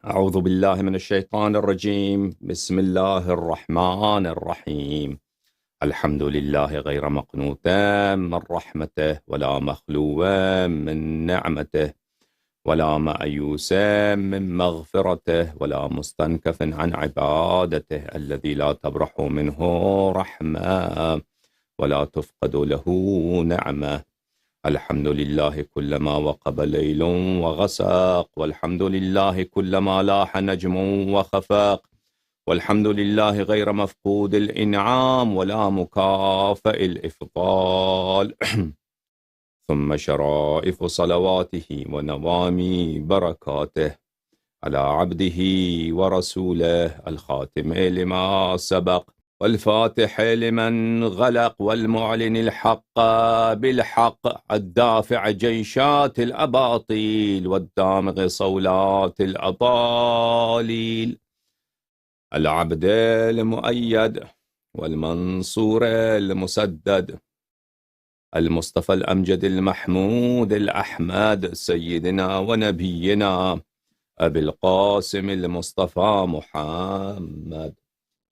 أعوذ بالله من الشيطان الرجيم. بسم الله الرحمن الرحيم. الحمد لله غير مقنوط من رحمته، ولا مخلو من نعمته، ولا مأيوس من مغفرته، ولا مستنكف عن عبادته، الذي لا تبرح منه رحمة ولا تفقد له نعمة. الحمد لله كلما وقب ليل وغسق، والحمد لله كلما لاح نجم وخفق، والحمد لله غير مفقود الإنعام ولا مكافئ الإفضال. ثم شرائف صلواته ونوامي بركاته على عبده ورسوله الخاتم لما سبق، والفاتح لمن غلق، والمعلن الحق بالحق، الدافع جيشات الأباطيل، والدامغ صولات الأضاليل، العبد المؤيد والمنصور المسدد، المصطفى الأمجد المحمود الأحمد، سيدنا ونبينا أبي القاسم المصطفى محمد،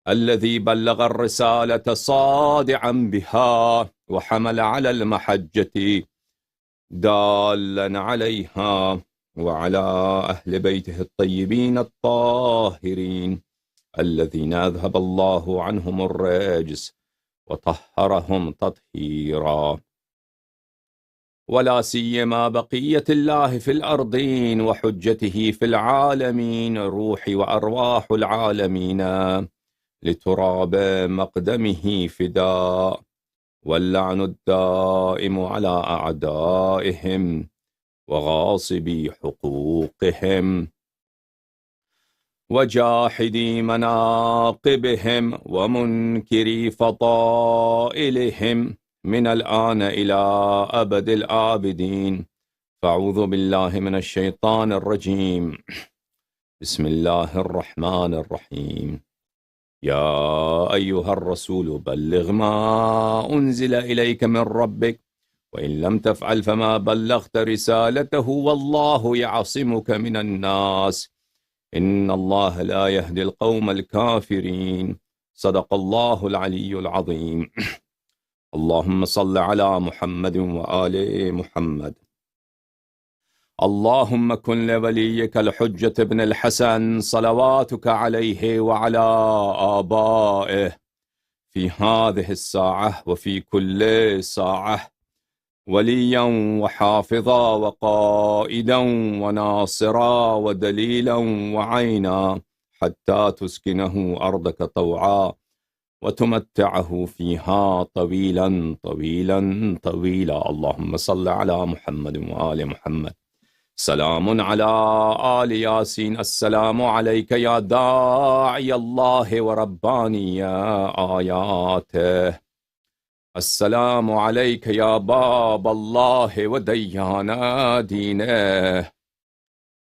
الذي بلغ الرسالة صادعا بها، وحمل على المحجة دالا عليها، وعلى أهل بيته الطيبين الطاهرين الذين أذهب الله عنهم الرجس وطهرهم تطهيرا، ولا سيما بقية الله في الأرضين وحجته في العالمين، روح وأرواح العالمين لتراب مقدمه فداء، واللعن الدائم على أعدائهم وغاصبي حقوقهم وجاحدي مناقبهم ومنكري فضائلهم من الآن إلى أبد الآبدين. فأعوذ بالله من الشيطان الرجيم. بسم الله الرحمن الرحيم. يا أيها الرسول بلغ ما أنزل إليك من ربك، وإن لم تفعل فما بلغت رسالته، والله يعصمك من الناس، إن الله لا يهدي القوم الكافرين. صدق الله العلي العظيم. اللهم صل على محمد وآل محمد. اللهم كن لوليك الحجة ابن الحسن صلواتك عليه وعلى آبائه في هذه الساعة وفي كل ساعة، وليا وحافظا وقائدا وناصرا ودليلا وعينا، حتى تسكنه أرضك طوعا وتمتعه فيها طويلا طويلا طويلا. اللهم صل على محمد وآل محمد. سلام على آل ياسين. السلام عليك يا داعي الله ورباني آياته. السلام عليك يا باب الله وديان دينه.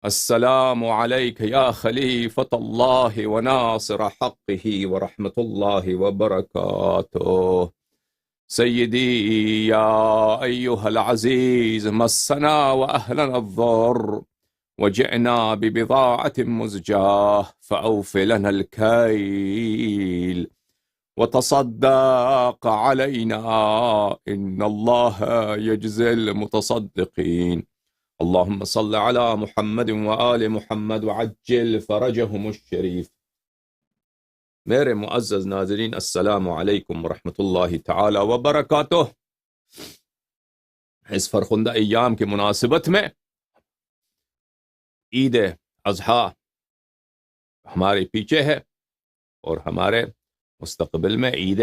السلام عليك يا خليفة الله وناصر حقه ورحمة الله وبركاته. سيدي يا أيها العزيز، مسنا وأهلنا الضر، وجئنا ببضاعة مزجاة، فأوف لنا الكيل وتصدق علينا، إن الله يجزي المتصدقين. اللهم صل على محمد وآل محمد وعجل فرجهم الشريف. میرے معزز ناظرین، السلام علیکم ورحمۃ اللہ تعالی وبرکاتہ۔ اس فرخندہ ایام کی مناسبت میں عید اضحیٰ ہمارے پیچھے ہے، اور ہمارے مستقبل میں عید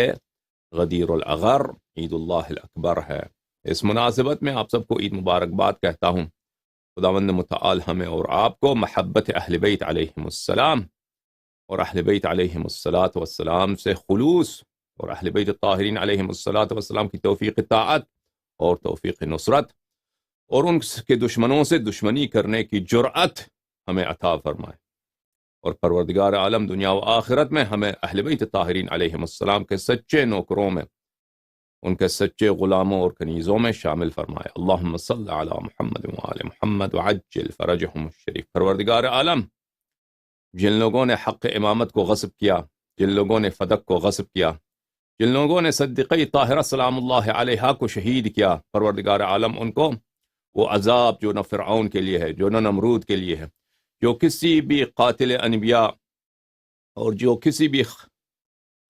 غدیر الاغر، عید اللہ الاکبر ہے۔ اس مناسبت میں آپ سب کو عید مبارکباد کہتا ہوں۔ خداوند متعال ہمیں اور آپ کو محبت اہل بیت علیہم السلام اور اہل بیت علیہم السلام سے خلوص، اور اہل بیت الطاہرین علیہم السلام کی توفیق طاعت اور توفیق نصرت، اور ان کے دشمنوں سے دشمنی کرنے کی جرأت ہمیں عطا فرمائے، اور پروردگار عالم دنیا و آخرت میں ہمیں اہل بیت الطاہرین علیہم السلام کے سچے نوکروں میں، ان کے سچے غلاموں اور کنیزوں میں شامل فرمائے۔ اللہم صل علی محمد وآل محمد وعجل فرجہم الشریف۔ پروردگار عالم جن لوگوں نے حق امامت کو غصب کیا، جن لوگوں نے فدق کو غصب کیا، جن لوگوں نے صدیقہ طاہرہ سلام اللہ علیہا کو شہید کیا، پروردگار عالم ان کو وہ عذاب جو نہ فرعون کے لیے ہے، جو نہ نمرود کے لیے ہے، جو کسی بھی قاتل انبیاء اور جو کسی بھی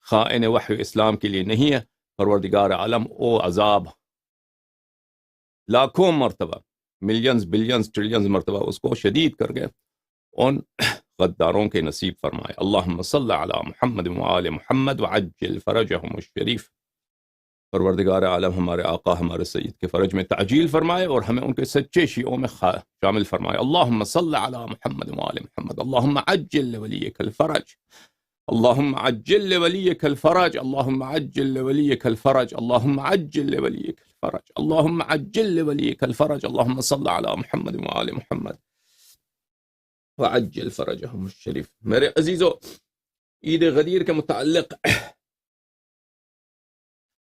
خائن وحی اسلام کے لیے نہیں ہے، پروردگار عالم وہ عذاب لاکھوں مرتبہ، ملینز بلینز ٹریلینز مرتبہ اس کو شدید کر کے ان غداروں کے نصیب فرمائے۔ اللہم صلی علی محمد وآل محمد وعجل فرجہم الشریف۔ پروردگار عالم ہمارے آقا ہمارے سید کے فرج میں تعجیل فرمائے اور ہمیں ان کے سچے شیعوں میں شامل فرمائے۔ اللہم صلی علی محمد وآل محمد۔ اللہم عجل لولیک الفرج، اللہم عجل لولیک الفرج، اللہم عجل لولیک الفرج، اللہم عجل لولیک الفرج، اللہم عجل لولیک الفرج، اللہم صلی علی محمد وآل محمد وعجل فرجہم الشریف۔ میرے عزیزو، عید غدیر کے متعلق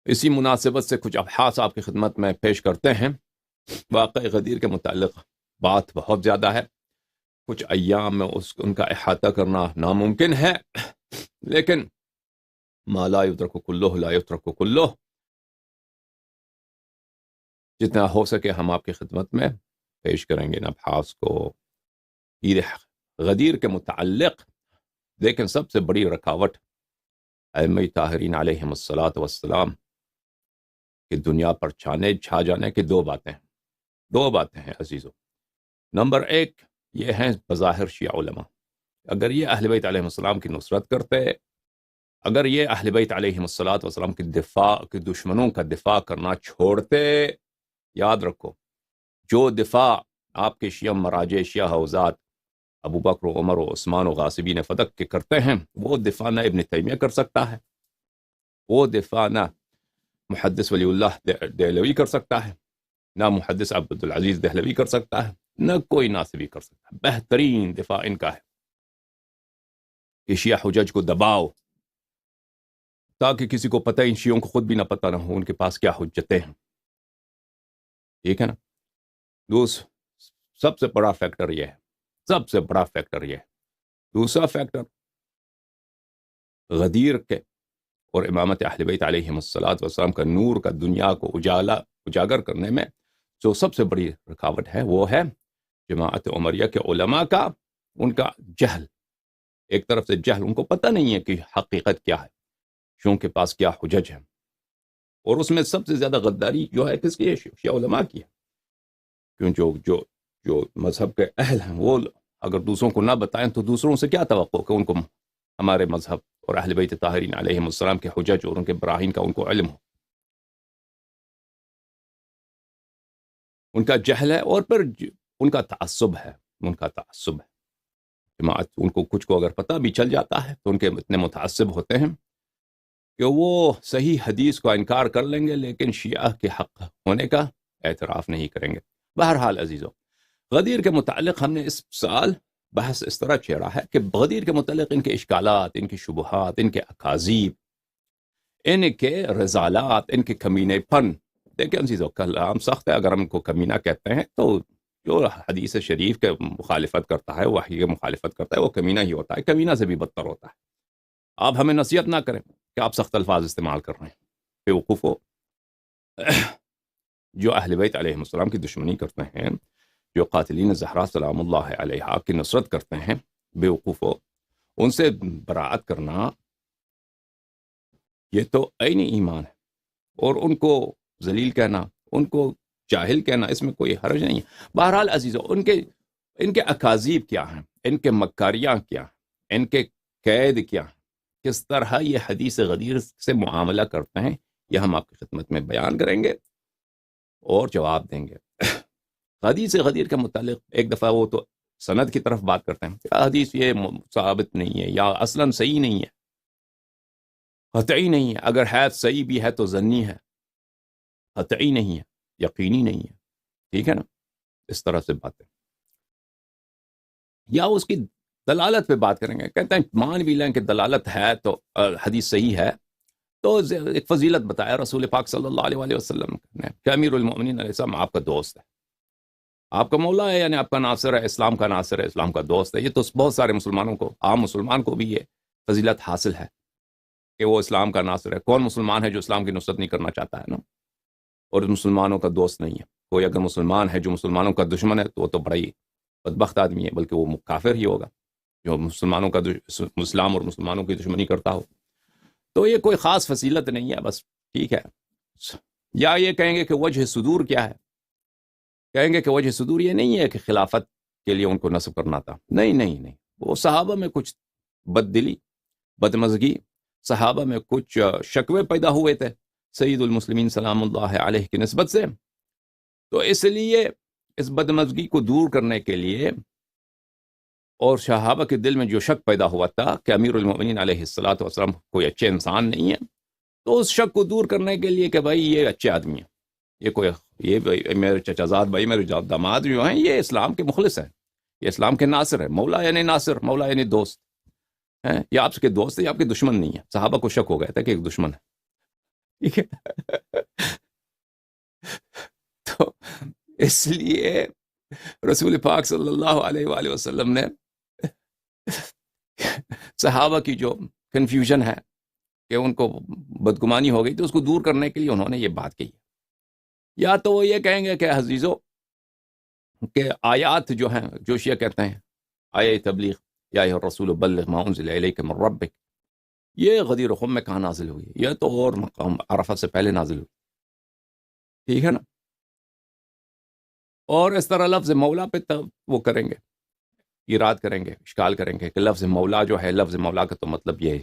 اسی مناسبت سے کچھ ابحاث آپ کی خدمت میں پیش کرتے ہیں۔ واقع غدیر کے متعلق بات بہت زیادہ ہے، کچھ ایام میں ان کا احاطہ کرنا ناممکن ہے، لیکن ما لا یدرک کلہ لا یترک کلہ، جتنا ہو سکے ہم آپ کی خدمت میں پیش کریں گے ان ابحاث کو عید غدیر کے متعلق۔ لیکن سب سے بڑی رکاوٹ ائمہ طاہرین علیہم الصلاۃ والسلام کہ دنیا پر چھا جانے کی دو باتیں ہیں عزیزو۔ نمبر ایک یہ ہیں بظاہر شیعہ علماء، اگر یہ اہل بیت علیہم السلام کی نصرت کرتے، اگر یہ اہل بیت علیہم الصلاۃ والسلام کی دشمنوں کا دفاع کرنا چھوڑتے، یاد رکھو جو دفاع آپ کے شیعہ مراجع شیعہ حوزات ابو بکر و عمر و عثمان و غاصبین فدق کے کرتے ہیں، وہ دفاع نہ ابن تیمیہ کر سکتا ہے، وہ دفاع نہ محدث ولی اللہ دہلوی کر سکتا ہے، نہ محدث عبد العزیز دہلوی کر سکتا ہے، نہ کوئی ناصبی کر سکتا ہے۔ بہترین دفاع ان کا ہے کہ شیعہ حجج کو دباؤ تاکہ کسی کو پتہ، ان شیعوں کو خود بھی نہ پتہ نہ ہو ان کے پاس کیا حجتیں ہیں، ٹھیک ہے نا۔ سب سے بڑا فیکٹر یہ ہے، سب سے بڑا فیکٹر یہ ہے۔ دوسرا فیکٹر غدیر کے اور امامت اہل بیت علیہم الصلاۃ والسلام کا نور کا دنیا کو اجاگر کرنے میں جو سب سے بڑی رکاوٹ ہے، وہ ہے جماعت عمریہ کے علماء کا، ان کا جہل۔ ایک طرف سے جہل، ان کو پتہ نہیں ہے کہ حقیقت کیا ہے، شیعوں کے پاس کیا حجج ہیں، اور اس میں سب سے زیادہ غداری جو ہے کس کی ہے؟ شیعہ علماء کی ہے، کیوں جو مذہب کے اہل ہیں وہ اگر دوسروں کو نہ بتائیں تو دوسروں سے کیا توقع کہ ان کو ہمارے مذہب اور اہل بیت طاہرین علیہم السلام کے حجج اور ان کے براہین کا ان کو علم ہو۔ ان کا جہل ہے، اور پھر ان کا تعصب ہے، جماعت ان کو کچھ کو اگر پتہ بھی چل جاتا ہے تو ان کے اتنے متعصب ہوتے ہیں کہ وہ صحیح حدیث کا انکار کر لیں گے لیکن شیعہ کے حق ہونے کا اعتراف نہیں کریں گے۔ بہرحال عزیزو، غدیر کے متعلق ہم نے اس سال بحث اس طرح چھیڑا ہے کہ غدیر کے متعلق ان کے اشکالات، ان کی شبہات، ان کے اکاذیب، ان کے رضالات، ان کے کمینے پن۔ دیکھیں عزیزو، کلام سخت ہے، اگر ہم کو کمینہ کہتے ہیں تو جو حدیث شریف کے مخالفت کرتا ہے، وحی کے مخالفت کرتا ہے، وہ کمینہ ہی ہوتا ہے، کمینہ سے بھی بدتر ہوتا ہے۔ آپ ہمیں نصیحت نہ کریں کہ آپ سخت الفاظ استعمال کر رہے ہیں، بیوقوفو۔ جو اہل بیت علیہم السلام کی دشمنی کرتے ہیں، جو قاتلین زہرا سلام اللہ علیہا کی نصرت کرتے ہیں، بیوقوفو، ان سے براعت کرنا یہ تو عین ایمان ہے، اور ان کو ذلیل کہنا، ان کو جاہل کہنا، اس میں کوئی حرج نہیں ہے۔ بہرحال عزیزو، ان کے اکاذیب کیا ہیں، ان کے مکاریاں کیا ہیں، ان کے قید کیا ہیں، کس طرح یہ حدیث غدیر سے معاملہ کرتے ہیں، یہ ہم آپ کی خدمت میں بیان کریں گے اور جواب دیں گے۔ حدیث غدیر کے متعلق ایک دفعہ وہ تو سند کی طرف بات کرتے ہیں کہ حدیث یہ ثابت نہیں ہے یا اصلاً صحیح نہیں ہے، قطعی نہیں ہے، اگر ہے صحیح بھی ہے تو ظنی ہے، قطعی نہیں ہے، یقینی نہیں ہے، ٹھیک ہے نا۔ اس طرح سے باتیں، یا اس کی دلالت پہ بات کریں گے، کہتے ہیں مان بھی لیں کہ دلالت ہے تو حدیث صحیح ہے، تو ایک فضیلت بتایا رسول پاک صلی اللہ علیہ وسلم نے کہ امیر المؤمنین علیہ السلام آپ کا دوست ہے، آپ کا مولا ہے یعنی آپ کا ناصر ہے، اسلام کا ناصر ہے، اسلام کا دوست ہے. یہ تو بہت سارے مسلمانوں کو، عام مسلمان کو بھی یہ فضیلت حاصل ہے کہ وہ اسلام کا ناصر ہے. کون مسلمان ہے جو اسلام کی نصرت نہیں کرنا چاہتا ہے نا، اور مسلمانوں کا دوست نہیں ہے. کوئی اگر مسلمان ہے جو مسلمانوں کا دشمن ہے تو وہ تو بڑا ہی بدبخت آدمی ہے، بلکہ وہ کافر ہی ہوگا جو مسلمانوں کا اسلام اور مسلمانوں کی دشمنی کرتا ہو. تو یہ کوئی خاص فضیلت نہیں ہے، بس ٹھیک ہے. یا یہ کہیں گے کہ وجہ صدور کیا ہے؟ کہیں گے کہ وجہ صدور یہ نہیں ہے کہ خلافت کے لیے ان کو نصب کرنا تھا. نہیں نہیں نہیں، وہ صحابہ میں کچھ بد دلی، بدمزگی، صحابہ میں کچھ شکوے پیدا ہوئے تھے سید المسلمین سلام اللہ علیہ کی نسبت سے. تو اس لیے اس بدمزگی کو دور کرنے کے لیے، اور صحابہ کے دل میں جو شک پیدا ہوا تھا کہ امیر المؤمنین علیہ الصلوۃ والسلام کوئی اچھے انسان نہیں ہے، تو اس شک کو دور کرنے کے لیے کہ بھائی یہ اچھے آدمی ہیں، یہ میرے چچا زاد بھائی، میرے داماد جو ہیں، یہ اسلام کے مخلص ہیں، یہ اسلام کے ناصر ہیں. مولا یعنی ناصر، مولا یعنی دوست ہیں. یہ آپ کے دوست ہے، یہ آپ کے دشمن نہیں ہے. صحابہ کو شک ہو گیا تھا کہ ایک دشمن ہے، ٹھیک ہے. تو اس لیے رسول پاک صلی اللہ علیہ وآلہ وسلم نے صحابہ کی جو کنفیوژن ہے کہ ان کو بدگمانی ہو گئی، تو اس کو دور کرنے کے لیے انہوں نے یہ بات کہی. یا تو وہ یہ کہیں گے کہ عزیزو کہ آیات جو ہیں، جو شیعہ کہتے ہیں آیہ تبلیغ، یا ایھا الرسول بلغ ما انزل الیک من ربک، یہ غدیر خم میں کہاں نازل ہوئی؟ یہ تو اور مقام عرفہ سے پہلے نازل ہوئی، ٹھیک ہے نا. اور اس طرح لفظ مولا پہ وہ کریں گے، ایراد کریں گے، اشکال کریں گے کہ لفظ مولا جو ہے، لفظ مولا کا تو مطلب یہ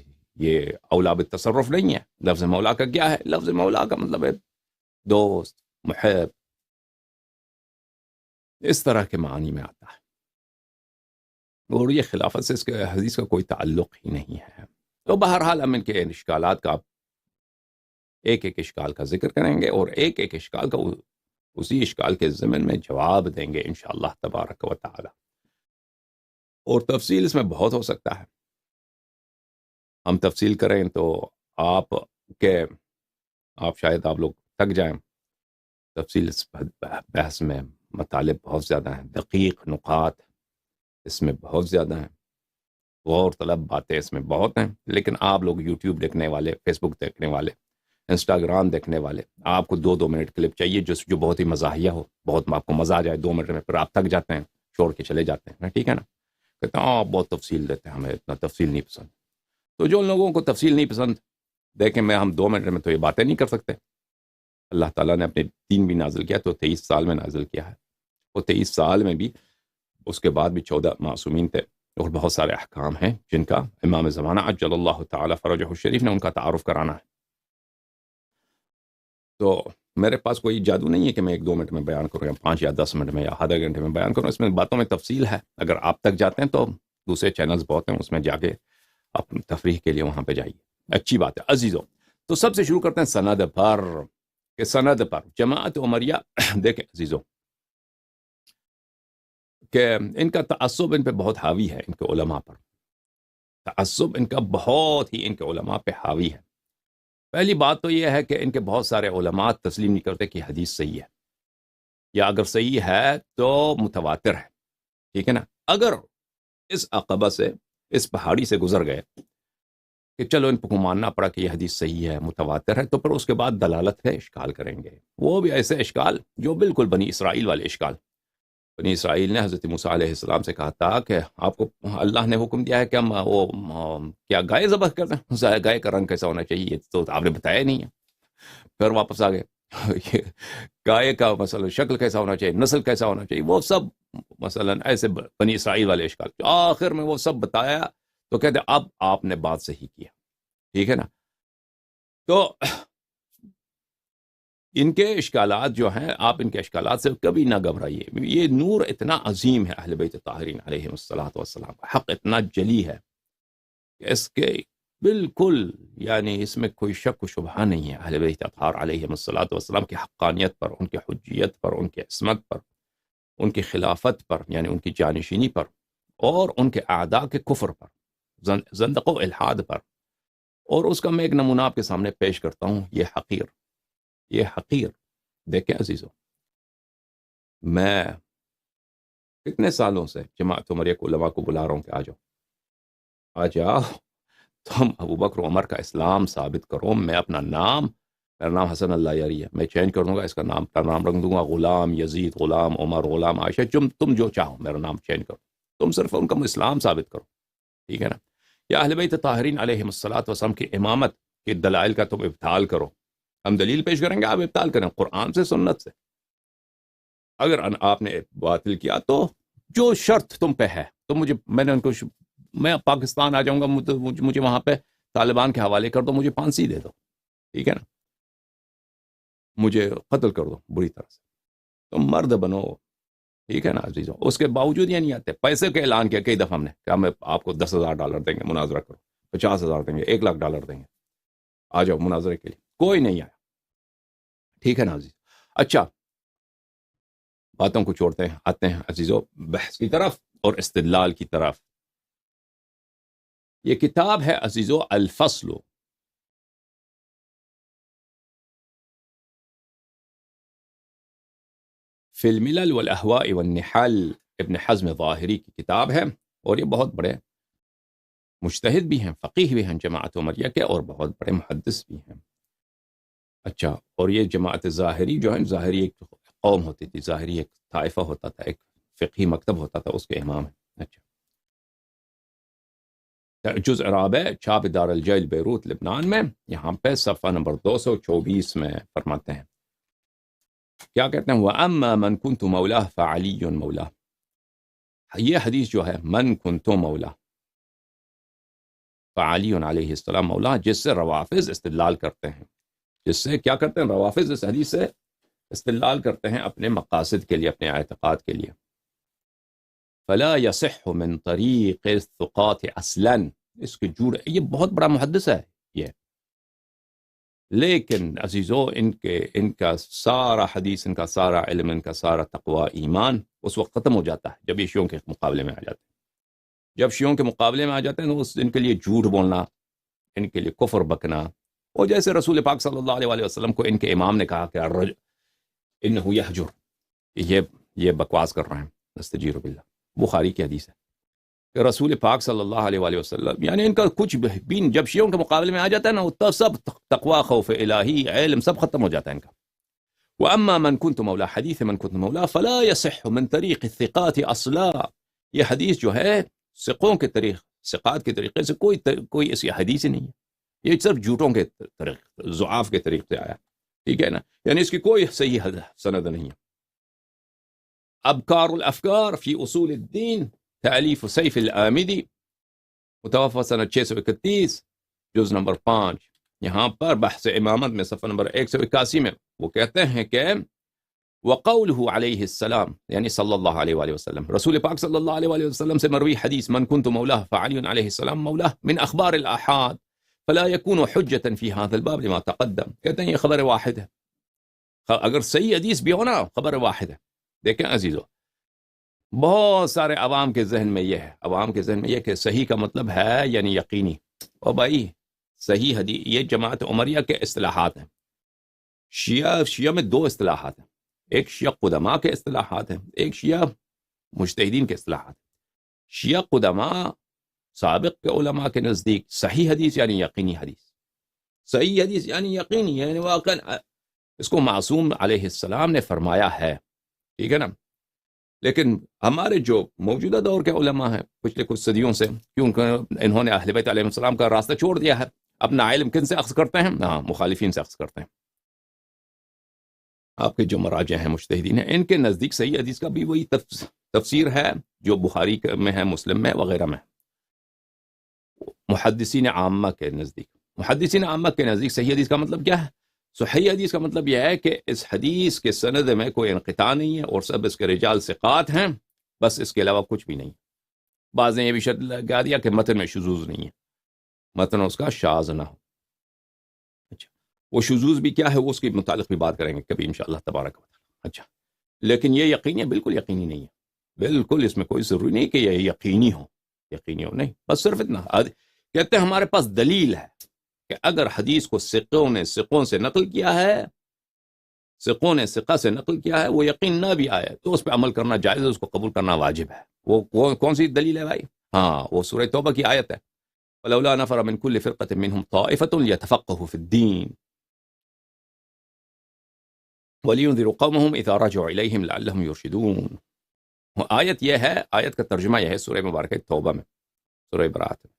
اولا بالتصرف نہیں ہے. لفظ مولا کا کیا ہے؟ لفظ مولا کا مطلب ہے دوست، محب، اس طرح کے معنی میں آتا ہے. اور یہ خلافت سے اس کے حدیث کا کوئی تعلق ہی نہیں ہے. تو بہرحال ہم ان کے اشکالات کا ایک ایک اشکال کا ذکر کریں گے، اور ایک ایک اشکال کا اسی اشکال کے ضمن میں جواب دیں گے انشاءاللہ تبارک و تعالی. اور تفصیل اس میں بہت ہو سکتا ہے. ہم تفصیل کریں تو آپ شاید آپ لوگ تک جائیں. تفصیل اس بحث میں مطالب بہت زیادہ ہیں، دقیق نقاط اس میں بہت زیادہ ہیں، غور طلب باتیں اس میں بہت ہیں. لیکن آپ لوگ یوٹیوب دیکھنے والے، فیس بک دیکھنے والے، انسٹاگرام دیکھنے والے، آپ کو 2 منٹ کلپ چاہیے جو بہت ہی مزاحیہ ہو، بہت آپ کو مزہ آ جائے 2 منٹ میں، پھر آپ تھک جاتے ہیں، چھوڑ کے چلے جاتے ہیں. ٹھیک ہے نا، کہتے ہیں آپ بہت تفصیل دیتے ہیں، ہمیں اتنا تفصیل نہیں پسند. تو جو لوگوں کو تفصیل نہیں پسند، دیکھیں ہم 2 منٹ میں تو یہ باتیں نہیں کر سکتے. اللہ تعالیٰ نے اپنے دین بھی نازل کیا تو 23 سال میں نازل کیا ہے، وہ 23 سال میں بھی اس کے بعد بھی 14 معصومین تھے، اور بہت سارے احکام ہیں جن کا امام زمانہ عجل اللہ تعالیٰ فرجہ الشریف نے ان کا تعارف کرانا ہے. تو میرے پاس کوئی جادو نہیں ہے کہ میں 1-2 منٹ میں بیان کروں، یا 5 یا 10 منٹ میں، یا آدھا گھنٹے میں بیان کروں. اس میں باتوں میں تفصیل ہے. اگر آپ تک جاتے ہیں تو دوسرے چینلز بہت ہیں، اس میں جا کے اپنی تفریح کے لیے وہاں پہ جائیے، اچھی بات ہے عزیزوں. تو سب سے شروع کرتے ہیں سند پر، کہ سند پر جماعت عمریہ دیکھیں عزیزوں کہ ان کا تعصب ان پہ بہت حاوی ہے، ان کے علماء پر تعصب ان کا بہت ہی ان کے علماء پہ حاوی ہے. پہلی بات تو یہ ہے کہ ان کے بہت سارے علماء تسلیم نہیں کرتے کہ حدیث صحیح ہے، یا اگر صحیح ہے تو متواتر ہے. ٹھیک ہے نا. اگر اس عقبہ سے، اس پہاڑی سے گزر گئے کہ چلو ان کو ماننا پڑا کہ یہ حدیث صحیح ہے، متواتر ہے، تو پھر اس کے بعد دلالت ہے اشکال کریں گے. وہ بھی ایسے اشکال جو بالکل بنی اسرائیل والے اشکال. بنی اسرائیل نے حضرت موسیٰ علیہ السلام سے کہا تھا کہ آپ کو اللہ نے حکم دیا ہے کہ ہم کیا گائے ذبح کرتے ہیں، گائے کا رنگ کیسا ہونا چاہیے، تو آپ نے بتایا نہیں ہے. پھر واپس آ گئے، گائے کا مثلا شکل کیسا ہونا چاہیے، نسل کیسا ہونا چاہیے، وہ سب مثلا ایسے بنی اسرائیل والے اشکال. آخر میں وہ سب بتایا تو کہتے اب آپ نے بات صحیح کیا. ٹھیک ہے نا. تو ان کے اشکالات جو ہیں، آپ ان کے اشکالات سے کبھی نہ گھبرائیے. یہ نور اتنا عظیم ہے اہل بیت طاہرین علیہم الصلوۃ والسلام کا، حق اتنا جلی ہے کہ اس کے بالکل یعنی اس میں کوئی شک و شبہ نہیں ہے. اہل بیت اطہار علیہم الصلوۃ والسلام کی حقانیت پر، ان کی حجیت پر، ان کی عصمت پر، ان کی خلافت پر یعنی ان کی جانشینی پر، اور ان کے اعداء کے کفر پر، زندق و الحاد پر. اور اس کا میں ایک نمونہ آپ کے سامنے پیش کرتا ہوں. یہ حقیر دیکھیں عزیزو، میں کتنے سالوں سے جماعت عمریہ کے علماء کو بلا رہا ہوں کہ آ جاؤ آ جاؤ، تم ابو بکر عمر کا اسلام ثابت کرو، میں اپنا نام، میرا نام حسن اللہ یاری ہے، میں چینج کر دوں گا، اس کا نام رکھ دوں گا غلام یزید، غلام عمر، غلام عائشہ، تم جو چاہو میرا نام چینج کرو، تم صرف ان کا اسلام ثابت کرو، ٹھیک ہے نا؟ یا اہل بیت طاہرین علیہم الصلوۃ والسلام کی امامت کے دلائل کا تم ابطال کرو، ہم دلیل پیش کریں گے، آپ ابطال کریں قرآن سے سنت سے، اگر آپ نے باطل کیا تو جو شرط تم پہ ہے، تو میں نے ان کو میں پاکستان آ جاؤں گا، مجھے وہاں پہ طالبان کے حوالے کر دو، مجھے پھانسی دے دو، ٹھیک ہے نا، مجھے قتل کر دو بری طرح سے، تم مرد بنو، ٹھیک ہے نا عزیزوں۔ اس کے باوجود یہ نہیں آتے، پیسے کا اعلان کیا کئی دفعہ ہم نے کہ ہم آپ کو $10,000 دیں گے، مناظرہ کرو، $50,000 دیں گے، $1,00,000 دیں گے، آ جاؤ مناظرے کے لیے، کوئی نہیں آیا، ٹھیک ہے نا عزیز۔ اچھا، باتوں کو چھوڑتے ہیں، آتے ہیں عزیزوں بحث کی طرف اور استدلال کی طرف۔ یہ کتاب ہے عزیزو الفصل فی الملل والاہواء والنحال، ابن حزم ظاہری کی کتاب ہے، اور یہ بہت بڑے مجتہد بھی ہیں، فقیہ بھی ہیں جماعت عمریہ کے، اور بہت بڑے محدث بھی ہیں۔ اچھا، اور یہ جماعت ظاہری جو ہے، ظاہری ایک قوم ہوتی تھی، ظاہری ایک طائفہ ہوتا تھا، ایک فقہی مکتب ہوتا تھا، اس کے امام ہیں۔ اچھا، جزء رابع، چھاپ دار الجیل بیروت لبنان میں، یہاں پہ صفحہ نمبر 224 میں فرماتے ہیں، کیا کہتے ہیں؟ وَأَمَّا مَنْ كُنْتُ مَوْلَهُ فَعَلِيٌّ مَوْلَهُ، یہ حدیث جو ہے، من كُنْتُ مَوْلَهُ فعلی علیہ السلام مولا، جس سے روافض استدلال کرتے ہیں، جس سے کیا کرتے ہیں؟ روافض اس حدیث سے استدلال کرتے ہیں اپنے مقاصد کے لیے، اپنے اعتقاد کے لیے۔ فلا يصح من طریق الثقات اصلا، اس کے جوڑ، یہ بہت بڑا محدث ہے یہ، لیکن عزیزو ان کا سارا حدیث، ان کا سارا علم، ان کا سارا تقوی ایمان اس وقت ختم ہو جاتا ہے جب یہ شیعوں کے مقابلے میں آ جاتے ہیں۔ جب شیعوں کے مقابلے میں آ جاتے ہیں تو ان کے لیے جھوٹ بولنا، ان کے لیے کفر بکنا، اور جیسے رسول پاک صلی اللہ علیہ وسلم کو ان کے امام نے کہا کہ انہ یحجر، یہ بکواس کر رہے ہیں، نستجیر باللہ، بخاری کی حدیث ہے کہ رسول پاک صلی اللہ علیہ وسلم، یعنی ان کا کچھ بھی جب شیعوں کے مقابلے میں آ جاتا ہے نا، تو سب تقوی، خوف الہی، علم سب ختم ہو جاتا ہے ان کا۔ وَأَمَّا مَنْ كُنْتُ مَوْلَا، حدیث من كُنْتُ مَوْلَا فَلَا يَصِحُّ مِنْ طَرِيقِ الثِّقَاتِ أَصْلًا، یہ حدیث جو ہے ثقوں کے ثقات کے طریقے سے کوئی ایسی حدیث ہی نہیں ہے، یہ صرف جھوٹوں کے طریقے، ضعاف کے طریقے سے آیا، ٹھیک ہے نا، یعنی اس کی کوئی صحیح سند نہیں ہے۔ ابکار الافکار فی اصول الدین، تالیف سیف العامدی، متوفى سنہ 631، جز نمبر 5، یہاں پر بحث امامت میں صفحہ نمبر 181 میں وہ کہتے ہیں کہ وقوله علیہ السلام، یعنی صلی اللہ علیہ وآلہ وسلم، رسول پاک صلی اللہ علیہ وآلہ وسلم سے مروی حدیث، من كنت مولاه فعلی علیہ السلام مولاه، من اخبار الاحاد فلا يكون حجة في هذا الباب لما تقدم، کہتے ہیں یہ خبر واحد ہے، اگر صحیح حدیث بھی ہو نا، خبر واحد ہے۔ دیکھیں عزیزو، بہت سارے عوام کے ذہن میں یہ ہے، عوام کے ذہن میں یہ کہ صحیح کا مطلب ہے یعنی یقینی، اور بھائی صحیح حدیث یہ جماعت عمریہ کے اصطلاحات ہیں، شیعہ میں دو اصطلاحات ہیں، ایک شیعہ قدماء کے اصطلاحات ہیں، ایک شیعہ مجتہدین کے اصطلاحات ہیں۔ شیعہ قدماء سابق کے علماء کے نزدیک صحیح حدیث یعنی یقینی حدیث، صحیح حدیث یعنی یقینی، یعنی واقعا اس کو معصوم علیہ السلام نے فرمایا ہے، ٹھیک ہے نا۔ لیکن ہمارے جو موجودہ دور کے علماء ہیں پچھلے کچھ صدیوں سے، کیونکہ انہوں نے اہل بیت علیہ السلام کا راستہ چھوڑ دیا ہے، اپنا علم کن سے اخذ کرتے ہیں؟ ہاں، مخالفین سے اخذ کرتے ہیں۔ آپ کے جو مراجع ہیں، مجتہدین ہیں، ان کے نزدیک صحیح حدیث کا بھی وہی تفسیر ہے جو بخاری میں ہے، مسلم میں وغیرہ میں۔ محدثین عامہ کے نزدیک صحیح حدیث کا مطلب کیا ہے؟ صحیح حدیث کا مطلب یہ ہے کہ اس حدیث کے سند میں کوئی انقطاع نہیں ہے، اور سب اس کے رجال ثقات ہیں، بس اس کے علاوہ کچھ بھی نہیں۔ بعض نے یہ بھی شرط لگا دیا کہ متن میں شذوذ نہیں ہے، متن اس کا شاذ نہ ہو۔ اچھا، وہ شذوذ بھی کیا ہے، وہ اس کے متعلق بھی بات کریں گے کبھی انشاءاللہ تبارک و تعالی۔ اچھا، لیکن یہ یقینی ہے؟ بالکل یقینی نہیں ہے، بالکل اس میں کوئی ضروری نہیں کہ یہ یقینی ہو نہیں، بس صرف اتنا کہتے ہیں ہمارے پاس دلیل ہے کہ اگر حدیث کو ثقوں سے نقل کیا ہے ثقوں نے ثقہ سے نقل کیا ہے، وہ یقین نہ بھی آئے تو اس پہ عمل کرنا جائز ہے، اس کو قبول کرنا واجب ہے۔ وہ کون سی دلیل ہے بھائی؟ ہاں، وہ سورہ توبہ کی آیت ہے، فلولا نفر من كل فرقة منهم طائفة ليتفقهوا في الدين ولينذروا قومهم اذا رجعوا اليهم لعلهم يرشدون۔ آیت یہ ہے، آیت کا ترجمہ یہ ہے سورہ مبارکہ توبہ میں، سورہ برات میں،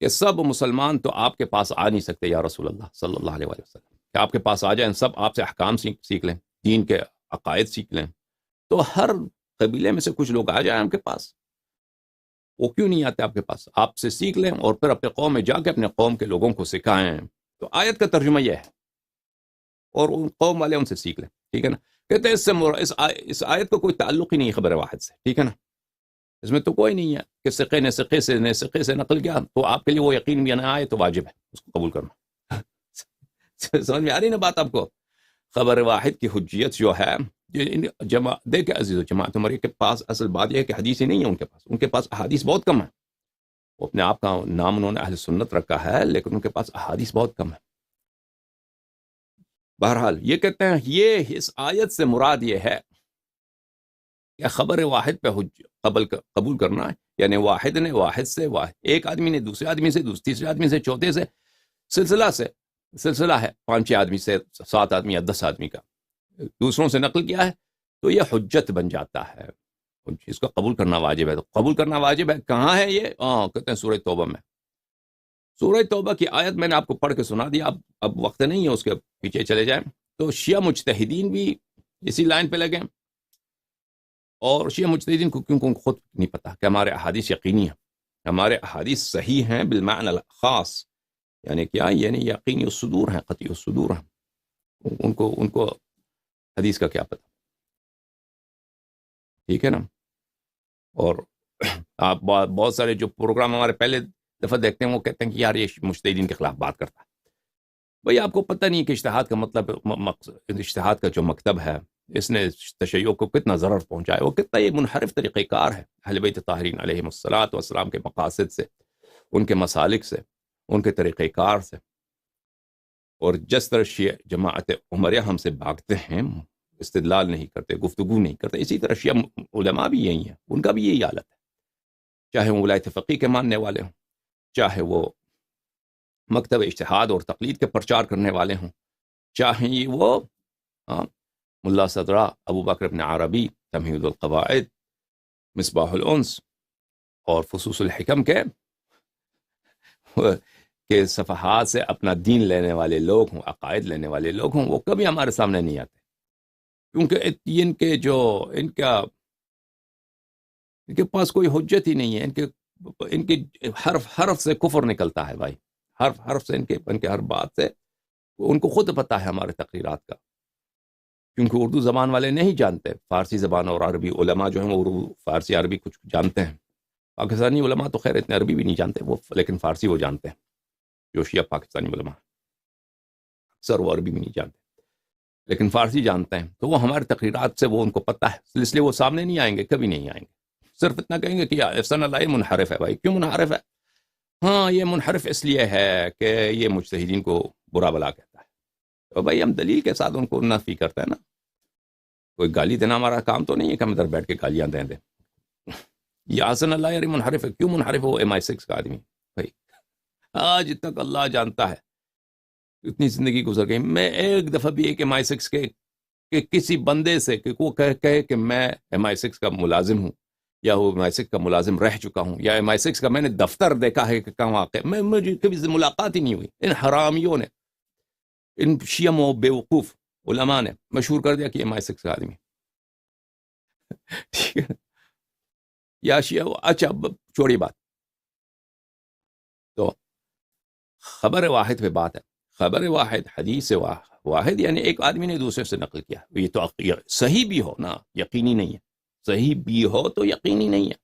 کہ سب مسلمان تو آپ کے پاس آ نہیں سکتے یا رسول اللہ صلی اللہ علیہ وسلم، کہ آپ کے پاس آ جائیں، سب آپ سے احکام سیکھ لیں، دین کے عقائد سیکھ لیں، تو ہر قبیلے میں سے کچھ لوگ آ جائیں آپ کے پاس۔ وہ کیوں نہیں آتے آپ کے پاس؟ آپ سے سیکھ لیں اور پھر اپنے قوم میں جا کے اپنے قوم کے لوگوں کو سکھائیں۔ تو آیت کا ترجمہ یہ ہے، اور ان قوم والے ان سے سیکھ لیں، ٹھیک ہے نا؟ کہتے ہیں اس آیت کو کوئی تعلق ہی نہیں خبر واحد سے، ٹھیک ہے نا؟ اس میں تو کوئی نہیں ہے کہ سقے نے سقے سے نقل کیا تو آپ کے لیے وہ یقین بھی نہ آئے تو واجب ہے اس کو قبول کرنا۔ سمجھ میں آ رہی نا بات آپ کو؟ خبر واحد کی حجیت جو ہے، دیکھیں عزیز و جماعت عمر کے پاس اصل بات یہ ہے کہ حدیث ہی نہیں ہے ان کے پاس احادیث بہت کم ہے۔ وہ اپنے آپ کا نام انہوں نے اہل سنت رکھا ہے، لیکن ان کے پاس احادیث بہت کم ہے۔ بہرحال یہ کہتے ہیں، یہ اس آیت سے مراد یہ ہے کہ خبر واحد پہ قبول کرنا ہے، یعنی واحد نے واحد سے، ایک آدمی نے دوسرے آدمی سے، تیسرے آدمی سے، چوتھے سے، سلسلہ ہے 5-6 آدمی سے، 7 آدمی یا 10 آدمی کا، دوسروں سے نقل کیا ہے تو یہ حجت بن جاتا ہے، اس کو قبول کرنا واجب ہے۔ تو قبول کرنا واجب ہے، کہاں ہے یہ؟ کہتے ہیں سورہ توبہ میں۔ سورہ توبہ کی آیت میں نے آپ کو پڑھ کے سنا دیا، اب وقت نہیں ہے اس کے پیچھے چلے جائیں۔ تو شیعہ مجتہدین بھی اسی لائن پہ لگے، اور شیعہ مجتہدین کو کیونکہ ان کو خود نہیں پتا کہ ہمارے احادیث یقینی ہیں، ہمارے احادیث صحیح ہیں بالمعنی الخاص، یعنی کیا؟ یعنی یقینی الصدور ہیں، قطعی الصدور ہیں، ان کو حدیث کا کیا پتا، ٹھیک ہے نا؟ اور آپ بہت سارے جو پروگرام ہمارے پہلے دفعہ دیکھتے ہیں وہ کہتے ہیں کہ یار یہ مجتہدین کے خلاف بات کرتا ہے۔ بھئی آپ کو پتہ نہیں کہ اجتہاد کا مطلب، اجتہاد کا جو مکتب ہے اس نے تشیع کو کتنا ضرر پہنچایا، وہ کتنا یہ منحرف طریقہ کار ہے اہل بیت طاہرین علیہم الصلاۃ والسلام کے مقاصد سے، ان کے مسالک سے، ان کے طریقہ کار سے۔ اور جس طرح شیعہ جماعت عمریہ ہم سے بھاگتے ہیں، استدلال نہیں کرتے، گفتگو نہیں کرتے، اسی طرح شیعہ علماء بھی یہی ہیں، ان کا بھی یہی حالت ہے، چاہے وہ ولایت فقیہ کے ماننے والے ہوں، چاہے وہ مکتب اجتہاد اور تقلید کے پرچار کرنے والے ہوں، چاہے وہ ملا صدرہ ابو بکر ابن عربی تمہید القواعد، مصباح الانس اور فصوص الحکم کے صفحات سے اپنا دین لینے والے لوگ ہوں، عقائد لینے والے لوگ ہوں، وہ کبھی ہمارے سامنے نہیں آتے، کیونکہ ان کے پاس کوئی حجت ہی نہیں ہے، ان کے حرف سے کفر نکلتا ہے بھائی، حرف سے ان کے ہر بات سے ان کو خود پتہ ہے ہمارے تقریرات کا، کیونکہ اردو زبان والے نہیں جانتے، فارسی زبان اور عربی علماء جو ہیں وہ اردو فارسی عربی کچھ جانتے ہیں، پاکستانی علماء تو خیر اتنے عربی بھی نہیں جانتے وہ، لیکن فارسی وہ جانتے ہیں، جو شیعہ پاکستانی علماء اکثر وہ عربی بھی نہیں جانتے لیکن فارسی جانتے ہیں، تو وہ ہمارے تقریرات سے وہ ان کو پتہ ہے، اس لیے وہ سامنے نہیں آئیں گے، کبھی نہیں آئیں گے، صرف اتنا کہیں گے کہ احسن اللہ یہ منحرف ہے۔ بھائی کیوں منحرف ہے؟ ہاں یہ منحرف اس لیے ہے کہ یہ مجتہدین کو برا بلا کہتا ہے، تو بھائی ہم دلیل کے ساتھ ان کو نفی کرتے ہیں نا، کوئی گالی دینا ہمارا کام تو نہیں ہے کہ ہم ادھر بیٹھ کے گالیاں دیں یہ حسن اللہ یار منحرف ہے، کیوں منحرف ہے؟ وہ MI6 کا آدمی، بھائی آج تک اللہ جانتا ہے اتنی زندگی گزر گئی، میں ایک دفعہ بھی ایک MI6 کے کہ کسی بندے سے کہ وہ کہے کہ میں MI6 کا ملازم ہوں یا وہ MI6 کا ملازم رہ چکا ہوں یا MI6 کا میں نے دفتر دیکھا ہے کہ کہاں واقع، مجھے کبھی ملاقات ہی نہیں ہوئی۔ ان حرامیوں نے، ان شیعہ و بیوقوف علماء نے مشہور کر دیا کہ MI6 کا آدمی، ٹھیک ہے یا شیعہ۔ اچھا چھوڑی بات، تو خبر واحد پہ بات ہے، خبر واحد، حدیث واحد یعنی ایک آدمی نے دوسرے سے نقل کیا، یہ تو صحیح بھی ہو نا، یقینی نہیں ہے، صحیح بھی ہو تو یقینی نہیں ہے،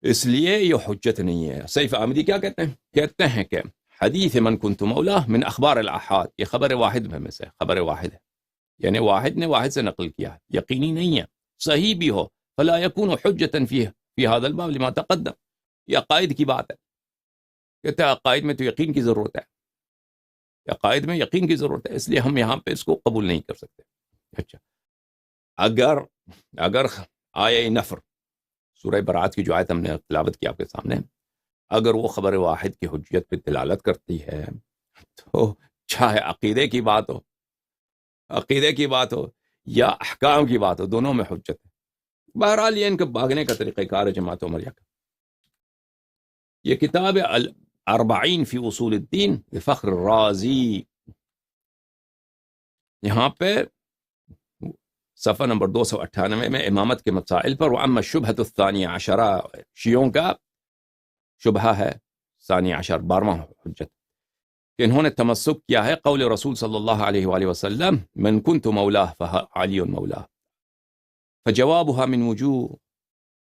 اس لیے یہ حجت نہیں ہے۔ سیف آمدی کیا کہتے ہیں؟ کہتے ہیں کہ حدیث من کنت مولا من اخبار الاحاد، یہ خبر واحد میں سے خبر واحد ہے، یعنی واحد نے واحد سے نقل کیا، یقینی نہیں ہے، صحیح بھی ہو، فلا يكون حجة في هذا الباب لما تقدم، یہ عقائد کی بات ہے، کہتے ہیں عقائد میں تو یقین کی ضرورت ہے، عقائد میں یقین کی ضرورت ہے، اس لیے ہم یہاں پہ اس کو قبول نہیں کر سکتے۔ اچھا، اگر آیہ نفر سورہ برات کی جو آیت ہم نے تلاوت کی آپ کے سامنے، اگر وہ خبر واحد کی حجیت پہ دلالت کرتی ہے تو چاہے عقیدے کی بات ہو یا احکام کی بات ہو، دونوں میں حجت ہے۔ بہرحال یہ ان کے بھاگنے کا طریقہ کار ہے جماعت عمریہ کا۔ یہ کتاب الاربعین فی اصول الدین فخر الرازی، یہاں پہ صفحہ نمبر 298 میں امامت کے مسائل پر وَأَمَّا الشُّبْهَةُ الثَّانِيَةَ عَشَرَ، شیعوں کا شبہہ ہے ثانی عشر، 12واں حجت، کہ انہوں نے تمسک کیا ہے قول رسول صلی اللہ علیہ وآلہ وسلم من کنت مولاہ فعلی مولاہ، فجوابها من وجوہ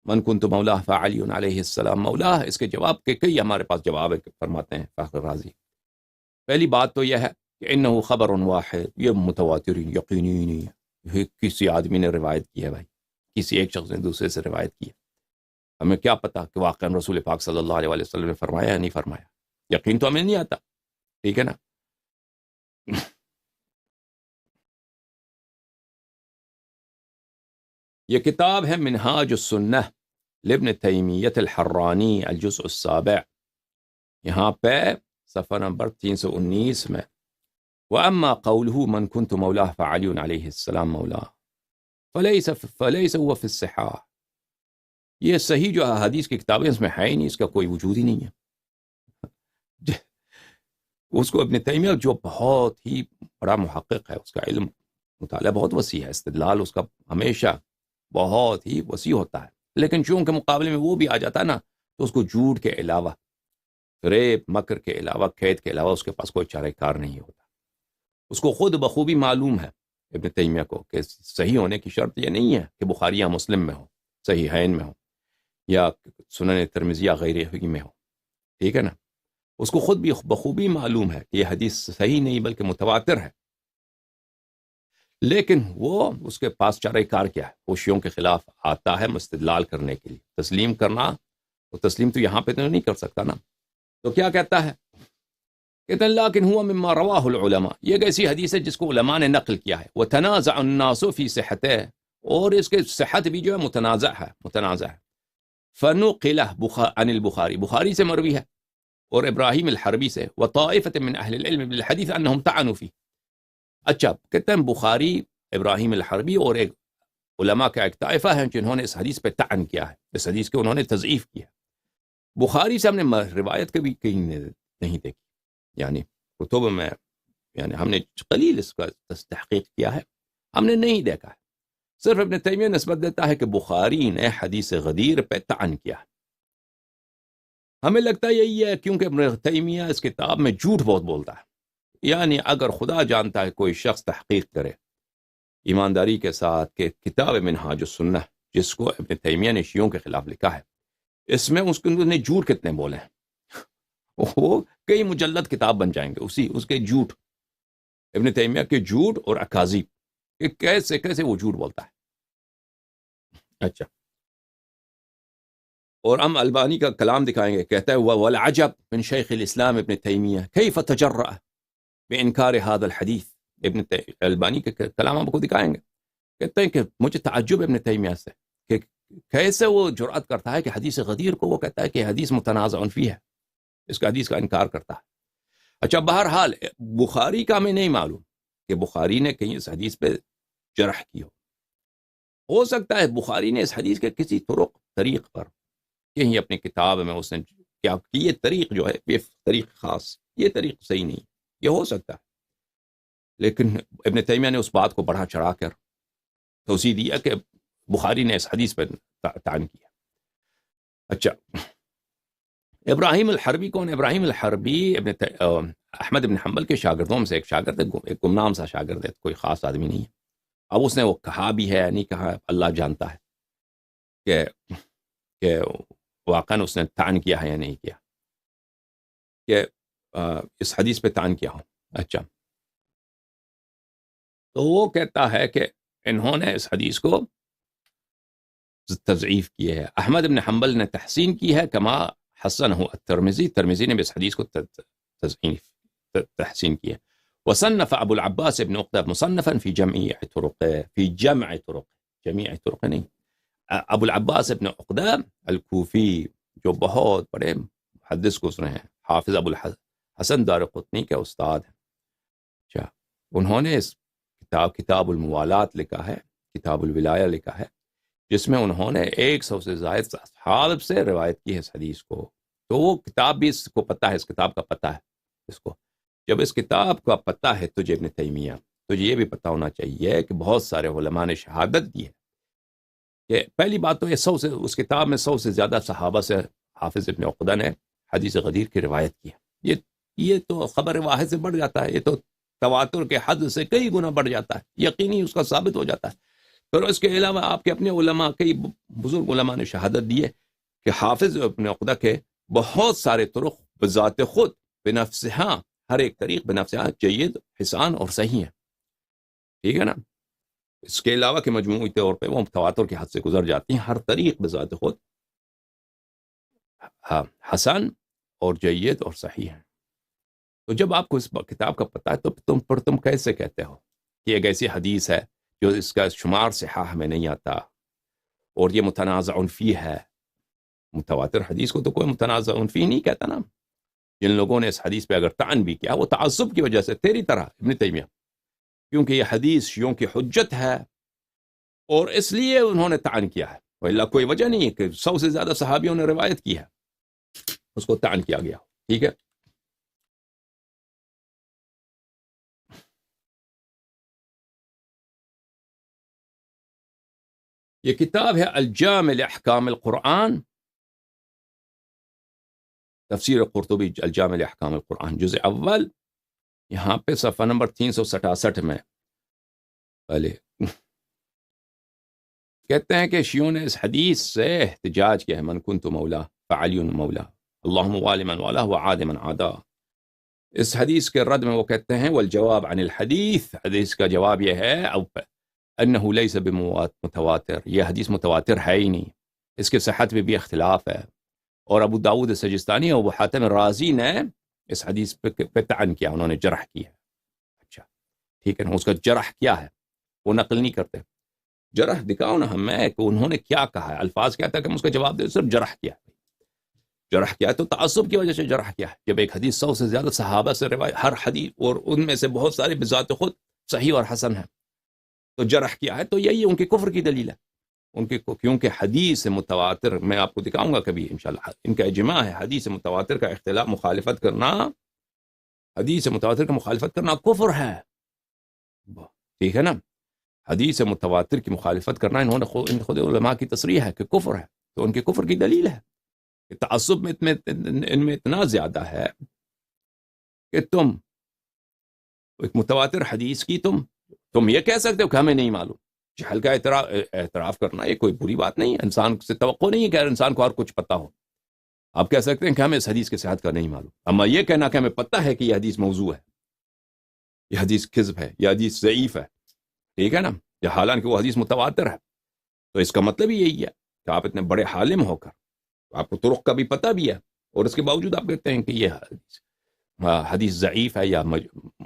من کنت مولاہ فعلی علیہ السلام مولاہ۔ اس کے جواب کے کئی ہمارے پاس جواب ہے، فرماتے ہیں فخر رازی۔ پہلی بات تو یہ ہے کہ انہ خبر واحد، یہ متواتر یقینی نہیں ہے، کسی آدمی نے روایت کی ہے، بھائی کسی ایک شخص نے دوسرے سے روایت کی ہے، ہمیں کیا پتا کہ واقعا رسول پاک صلی اللہ علیہ وآلہ وسلم نے فرمایا یا نہیں فرمایا، یقین تو ہمیں نہیں آتا، ٹھیک ہے نا۔ یہ کتاب ہے منہاج السنہ لابن تیمیہ الحرانی الجزء السابع، یہاں پہ صفحہ نمبر 319 میں وَأَمَّا قَوْلُهُ مَنْ كُنْتُ مَوْلَاهُ فَعَلِيٌّ عَلَيْهِ السَّلَامُ مَوْلَاهُ فَلَيْسَ هُوَ فِي الصِّحَاحِ، یہ صحیح جو حدیث کی کتابیں اس میں ہے ہی نہیں، اس کا کوئی وجود ہی نہیں ہے۔ اس کو ابن تیمیہ جو بہت ہی بڑا محقق ہے، اس کا علم مطالعہ بہت وسیع ہے، استدلال اس کا ہمیشہ بہت ہی وسیع ہوتا ہے، لیکن چونکہ کے مقابلے میں وہ بھی آ جاتا ہے نا، تو اس کو جھوٹ کے علاوہ، ریب مکر کے علاوہ، قید کے علاوہ اس کے پاس کوئی چارہ کار نہیں ہوتا۔ اس کو خود بخوبی معلوم ہے ابن تیمیہ کو کہ صحیح ہونے کی شرط یہ نہیں ہے کہ بخاری یا مسلم میں ہو، صحیحین میں ہو، یا سنن ترمذی غیرہ میں ہو، ٹھیک ہے نا۔ اس کو خود بھی بخوبی معلوم ہے کہ یہ حدیث صحیح نہیں بلکہ متواتر ہے، لیکن وہ اس کے پاس چارہ کار کیا ہے؟ وہ شیعوں کے خلاف آتا ہے استدلال کرنے کے لیے، تسلیم کرنا، وہ تسلیم تو یہاں پہ تو نہیں کر سکتا نا، تو کیا کہتا ہے؟ کہتے ہیں لیکن ہوا مما رواہ العلماء، یہ ایک ایسی حدیث ہے جس کو علماء نے نقل کیا ہے، وتنازع الناس فی صحتہ، اور اس کے صحت بھی جو ہے متنازع ہے، فنقل عن البخاری، بخاری سے مروی ہے، اور ابراہیم الحربی سے، وطائفة من اہل العلم بالحدیث انہم طعنوا فی۔ اچھا، کہتے ہیں بخاری، ابراہیم الحربی اور ایک علماء کا ایک طائفہ ہے جنہوں نے اس حدیث پہ طعن کیا ہے، اس حدیث کے انہوں نے تضعیف کیا۔ بخاری سے ہم نے روایت کبھی کہیں نہیں دیکھی، یعنی کتب میں، یعنی ہم نے قلیل اس کا تحقیق کیا ہے، ہم نے نہیں دیکھا ہے۔ صرف ابن تیمیہ نسبت دیتا ہے کہ بخاری نے حدیث غدیر پہ طعن کیا ہے۔ ہمیں لگتا ہے یہی ہے کیونکہ ابن تیمیہ اس کتاب میں جھوٹ بہت بولتا ہے، یعنی اگر خدا جانتا ہے کوئی شخص تحقیق کرے ایمانداری کے ساتھ کہ کتاب منہاج السنہ جس کو ابن تیمیہ نے شیعوں کے خلاف لکھا ہے، اس میں اس نے جھوٹ کتنے بولے ہیں، وہ کئی مجلد کتاب بن جائیں گے اس کے جھوٹ، ابن تیمیہ کے جھوٹ اور اکاذیب، کہ کیسے وہ جھوٹ بولتا ہے۔ اچھا، اور ہم البانی کا کلام دکھائیں گے، کہتا ہے وَالْعَجَبْ من شیخ الاسلام ابن تیمیہ کیف تجرأ بانکار هذا الحدیث، ابن البانی کے کلام آپ کو دکھائیں گے، کہتے ہیں کہ مجھے تعجب ابن تیمیہ سے کہ کیسے وہ جرأت کرتا ہے کہ حدیث غدیر کو وہ کہتا ہے کہ حدیث متنازع فی ہے، اس کا حدیث کا انکار کرتا ہے۔ اچھا، بہرحال بخاری کا ہمیں نہیں معلوم کہ بخاری نے کہیں اس حدیث پہ جرح کی ہو سکتا ہے بخاری نے اس حدیث کے کسی طریق پر کہیں اپنی کتاب میں اس نے کیا کہ یہ طریق جو ہے یہ طریق خاص، یہ طریق صحیح نہیں، یہ ہو سکتا ہے، لیکن ابن تیمیہ نے اس بات کو بڑھا چڑھا کر توضیح دیا کہ بخاری نے اس حدیث پہ طعن کیا۔ اچھا، ابراہیم الحربی کون؟ ابراہیم الحربی احمد بن حنبل کے شاگردوں میں سے ایک شاگرد ہے، ایک گمنام سا شاگرد ہے، کوئی خاص آدمی نہیں ہے۔ اب اس نے وہ کہا بھی ہے نہیں کہا، اللہ جانتا ہے کہ واقعاً اس نے طعن کیا ہے یا نہیں کیا، کہ اس حدیث پہ طعن کیا ہو۔ اچھا، تو وہ کہتا ہے کہ انہوں نے اس حدیث کو تضعیف کی ہے، احمد بن حنبل نے تحسین کی ہے، کما حسن ہو الترمذی، ترمذی نے بھی اس حدیث کو تضعیف تحسین کی ہے. وصنف ابو العباس ابن عقدہ مصنفا فی جمع طرقه، فی جمع طرق، جميع طرق نہیں. ابو العباس ابن عقدہ الکوفی جو بہت بڑے محدث گزرے ہیں، حافظ ابو الحسن دارقطنی کے استاد ہیں. اچھا، انہوں نے اس کتاب الموالات لکھا ہے، کتاب الولایہ لکھا ہے، جس میں انہوں نے 100 سے زائد صحاب سے روایت کی ہے اس حدیث کو. تو وہ کتاب بھی اس کو پتہ ہے، اس کتاب کا پتہ ہے اس کو. جب اس کتاب کا پتہ ہے تجھے ابن تیمیہ، تجھے یہ بھی پتہ ہونا چاہیے کہ بہت سارے علماء نے شہادت دی ہے کہ پہلی بات تو یہ اس کتاب میں 100 سے زیادہ صحابہ سے حافظ ابن عقدہ نے حدیث غدیر کی روایت کی ہے. یہ تو خبر واحد سے بڑھ جاتا ہے، یہ تو تواتر کے حد سے کئی گنا بڑھ جاتا ہے، یقینی اس کا ثابت ہو جاتا ہے. پھر اس کے علاوہ آپ کے اپنے علماء، کئی بزرگ علماء نے شہادت دی ہے کہ حافظ ابن عقدہ کے بہت سارے طرق بذات خود بنفسہا، ہر ایک طریق بنفسہا جید، حسان اور صحیح ہے. ٹھیک ہے نا؟ اس کے علاوہ کہ مجموعی طور پہ وہ تواتر کے حد سے گزر جاتی ہیں، ہر طریق بذات خود حسن اور جید اور صحیح ہے. تو جب آپ کو اس کتاب کا پتہ ہے تو تم کیسے کہتے ہو کہ ایک ایسی حدیث ہے جو اس کا شمار صحاح میں نہیں آتا اور یہ متنازع فیہ ہے؟ متواتر حدیث کو تو کوئی متنازع فیہ نہیں کہتا نا. جن لوگوں نے اس حدیث پہ اگر طعن بھی کیا وہ تعصب کی وجہ سے، تیری طرح ابن تیمیہ، کیونکہ یہ حدیث شیعوں کی حجت ہے اور اس لیے انہوں نے طعن کیا ہے. وإلا کوئی وجہ نہیں ہے کہ 100 سے زیادہ صحابیوں نے روایت کی ہے، اس کو طعن کیا گیا. ٹھیک ہے. یہ کتاب ہے الجامع لاحکام القرآن، تفسیر قرطبی الجامع لاحکام القرآن جزء اول، یہاں پہ صفحہ نمبر 367 میں پہلے کہتے ہیں کہ شیعوں نے اس حدیث سے احتجاج کیا ہے، من کنت مولا فعلی مولا اللہم والی من والا وعاد من عادا. اس حدیث کے رد میں وہ کہتے ہیں والجواب عن الحدیث، حدیث کا جواب یہ ہے انه ليس بمتواتر، یہ حدیث متواتر ہے ہی نہیں، اس کے صحت میں بھی اختلاف ہے. اور ابو داؤد سجستانی اور ابو حاتم رازی نے اس حدیث پہ طعن کیا، انہوں نے جرح کیا. اچھا ٹھیک ہے نا، اس کا جرح کیا ہے وہ نقل نہیں کرتے. جرح دکھاؤ نا ہمیں کہ انہوں نے کیا کہا ہے، الفاظ کیا تھا کہ ہم اس کا جواب دیں. صرف جرح کیا ہے، جرح کیا ہے تو تعصب کی وجہ سے جرح کیا ہے. جب ایک حدیث 100 سے زیادہ صحابہ سے روایت، ہر حدیث اور ان میں سے بہت سارے بذات خود صحیح اور حسن ہے، تو جرح کیا ہے، تو یہی ان کے کفر کی دلیل ہے. ان کے کیونکہ حدیث متواتر میں آپ کو دکھاؤں گا کبھی انشاءاللہ، ان کا اجماع ہے حدیث متواتر کا اختلاف مخالفت کرنا، حدیث متواتر کا مخالفت کرنا کفر ہے. ٹھیک ہے نا، حدیث متواتر کی مخالفت کرنا انہوں نے خود علماء کی تصریح ہے کہ کفر ہے. تو ان کے کفر کی دلیل ہے کہ تعصب میں ان میں اتنا زیادہ ہے کہ تم ایک متواتر حدیث کی تم یہ کہہ سکتے ہو کہ ہمیں نہیں معلوم. ہلکا اعتراف کرنا یہ کوئی بری بات نہیں ہے، انسان سے توقع نہیں ہے کہ انسان کو اور کچھ پتہ ہو. آپ کہہ سکتے ہیں کہ ہمیں اس حدیث کے صحت کا نہیں معلوم، اما یہ کہنا کہ ہمیں پتہ ہے کہ یہ حدیث موضوع ہے، یہ حدیث کذب ہے، یہ حدیث ضعیف ہے، ٹھیک ہے نا، یہ حالانکہ وہ حدیث متواتر ہے، تو اس کا مطلب یہی ہے کہ آپ اتنے بڑے عالم ہو کر آپ کو طرق کا بھی پتہ بھی ہے اور اس کے باوجود آپ کہتے ہیں کہ یہ حدیث ضعیف ہے یا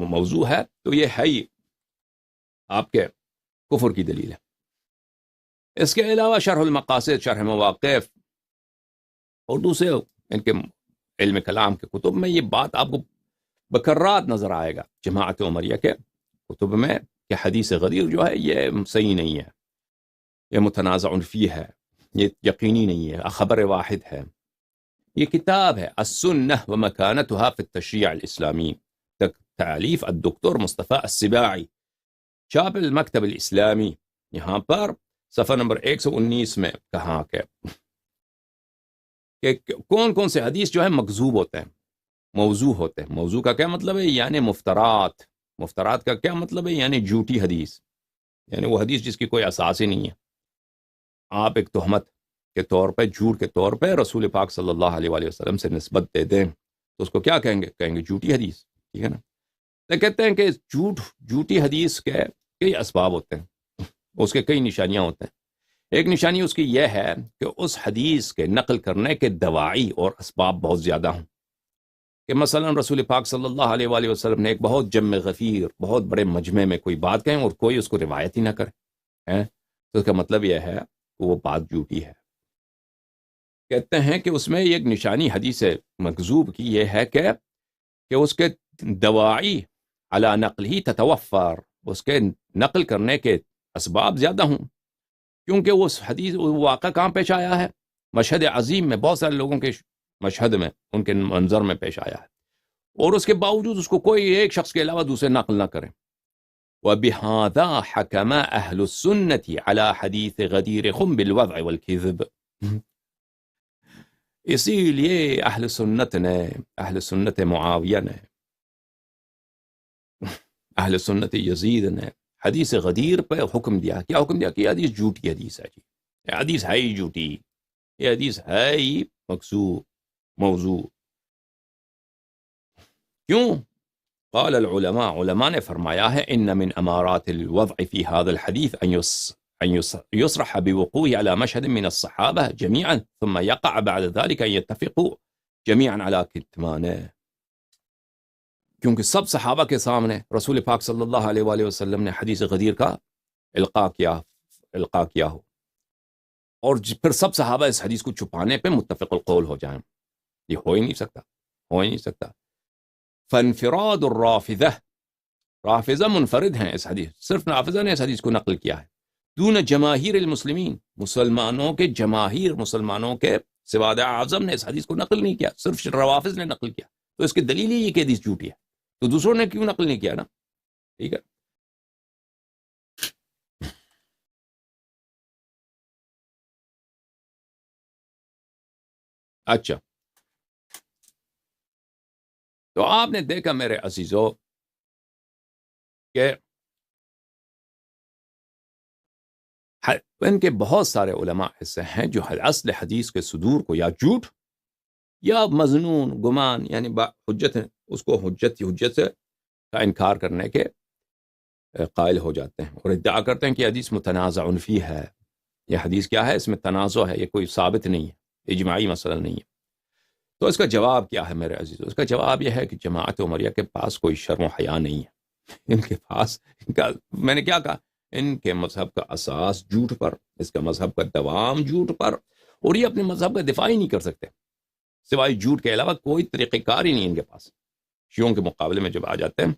موضوع ہے، تو یہ ہے ہی آپ کے کفر کی دلیل ہے. اس کے علاوہ شرح المقاصد، شرح مواقف اور دوسرے ان کے علم کلام کے کتب میں یہ بات آپ کو بکرات نظر آئے گا جماعت عمریہ کے کتب میں کہ حدیث غدیر جو ہے یہ صحیح نہیں ہے، یہ متنازع فیہ ہے، یہ یقینی نہیں ہے، خبر واحد ہے. یہ کتاب ہے السنہ ومکانتها فی التشریع الاسلامی، تالیف الدکتور مصطفی السباعی، چھاپ المکتب الاسلامی. یہاں پر صفحہ نمبر 119 میں کہا کہ کون کون سے حدیث جو ہے مکذوب ہوتے ہیں، موضوع ہوتے ہیں. موضوع کا کیا مطلب ہے؟ یعنی مفترات. مفترات کا کیا مطلب ہے؟ یعنی جھوٹی حدیث، یعنی وہ حدیث جس کی کوئی اساس ہی نہیں ہے. آپ ایک تہمت کے طور پہ، جھوٹ کے طور پہ رسول پاک صلی اللہ علیہ وآلہ وسلم سے نسبت دے دیں تو اس کو کیا کہیں گے؟ کہیں گے جھوٹی حدیث. ٹھیک ہے نا. تو کہتے ہیں کہ جھوٹی حدیث کے کئی اسباب ہوتے ہیں، اس کے کئی نشانیاں ہوتے ہیں. ایک نشانی اس کی یہ ہے کہ اس حدیث کے نقل کرنے کے دواعی اور اسباب بہت زیادہ ہوں. کہ مثلا رسول پاک صلی اللہ علیہ وآلہ وسلم نے ایک بہت جم غفیر بہت بڑے مجمع میں کوئی بات کہیں اور کوئی اس کو روایت ہی نہ کرے، تو اس کا مطلب یہ ہے کہ وہ بات جھوٹی ہے۔ کہتے ہیں کہ اس میں ایک نشانی حدیث مکذوب کی یہ ہے کہ اس کے دواعی علی نقل ہی تتوفر، اس کے نقل کرنے کے اسباب زیادہ ہوں، کیونکہ وہ حدیث واقعہ کہاں پیش آیا ہے؟ مشہد عظیم میں، بہت سارے لوگوں کے مشہد میں، ان کے منظر میں پیش آیا ہے، اور اس کے باوجود اس کو کوئی ایک شخص کے علاوہ دوسرے نقل نہ کریں۔ وَبِهَذَا حَكَمَ أَهْلُ السُّنَّةِ عَلَى حَدِيثِ غَدِيرِ خُمْ بِالْوَضْعِ وَالْكِذِبِ، اسی لیے اہل سنت معاویہ نے، اہل سنت یزید نے حدیث غدیر پہ حکم دیا۔ کیا حکم دیا؟ کہ یہ حدیث جھوٹی حدیث ہے جی، یہ حدیث ہے ہی جھوٹی، یہ حدیث ہے ہی مکذوب موضوع۔ کیوں؟ قال العلماء، علماء نے فرمایا ہے ان من امارات الوضع في هذا الحديث ان يصرح بوقوعه على مشهد من الصحابة جميعا ثم يقع بعد ذلك ان يتفقوا جميعا على كتمانه، کیونکہ سب صحابہ کے سامنے رسول پاک صلی اللہ علیہ وآلہ وسلم نے حدیث غدیر کا القاء کیا ہو، اور پھر سب صحابہ اس حدیث کو چھپانے پہ متفق القول ہو جائیں، یہ ہو ہی نہیں سکتا۔ فانفراد الرافضہ، رافضہ منفرد ہیں اس حدیث، صرف رافضہ نے اس حدیث کو نقل کیا ہے، دون جماہیر المسلمین، مسلمانوں کے سواد اعظم نے اس حدیث کو نقل نہیں کیا، صرف روافض نے نقل کیا، تو اس کی دلیل ہی یہ کہ حدیث جھوٹی ہے، تو دوسروں نے کیوں نقل نہیں کیا نا؟ ٹھیک ہے۔ اچھا، تو آپ نے دیکھا میرے عزیزو کہ ان کے بہت سارے علماء ایسے ہیں جو اصل حدیث کے صدور کو یا جھوٹ یا مظنون گمان یعنی حجت اس کو حجت سے کا انکار کرنے کے قائل ہو جاتے ہیں، اور ادعا کرتے ہیں کہ حدیث متنازع فی ہے، یہ حدیث کیا ہے؟ اس میں تنازع ہے، یہ کوئی ثابت نہیں ہے، اجماعی مسئلہ نہیں ہے۔ تو اس کا جواب کیا ہے میرے عزیزو؟ اس کا جواب یہ ہے کہ جماعت عمریہ کے پاس کوئی شرم و حیا نہیں ہے، ان کے پاس میں نے کیا کہا، ان کے مذہب کا اساس جھوٹ پر، اس کا مذہب کا دوام جھوٹ پر، اور یہ اپنے مذہب کا دفاع ہی نہیں کر سکتے، سوائے جھوٹ کے علاوہ کوئی طریقہ کار ہی نہیں ان کے پاس۔ شیعوں کے مقابلے میں جب آ جاتے ہیں،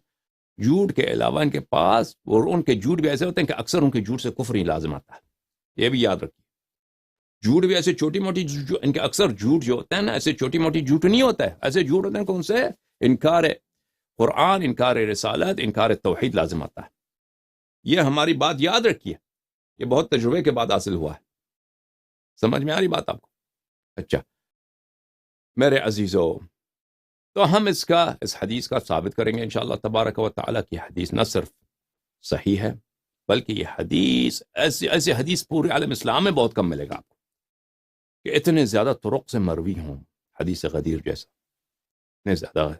جھوٹ کے علاوہ ان کے پاس، اور ان کے جھوٹ بھی ایسے ہوتے ہیں کہ اکثر ان کے جھوٹ سے کفر ہی لازم آتا ہے، یہ بھی یاد رکھیے۔ جھوٹ بھی ایسے چھوٹی موٹی ان کے اکثر جھوٹ جو ہوتا ہے نا، ایسے چھوٹی موٹی جھوٹ نہیں ہوتا ہے، ایسے جھوٹ ہوتے ہیں کہ ان سے انکار قرآن، انکار رسالت، انکار توحید لازم آتا ہے۔ یہ ہماری بات یاد رکھیے، یہ بہت تجربے کے بعد حاصل ہوا ہے۔ سمجھ میں آ رہی بات آپ کو؟ اچھا میرے عزیزو، تو ہم اس حدیث کا ثابت کریں گے انشاءاللہ تبارک و تعالیٰ کی حدیث نہ صرف صحیح ہے، بلکہ یہ حدیث ایسے حدیث پورے عالم اسلام میں بہت کم ملے گا آپ کو کہ اتنے زیادہ طرق سے مروی ہوں حدیث غدیر جیسا، اتنے زیادہ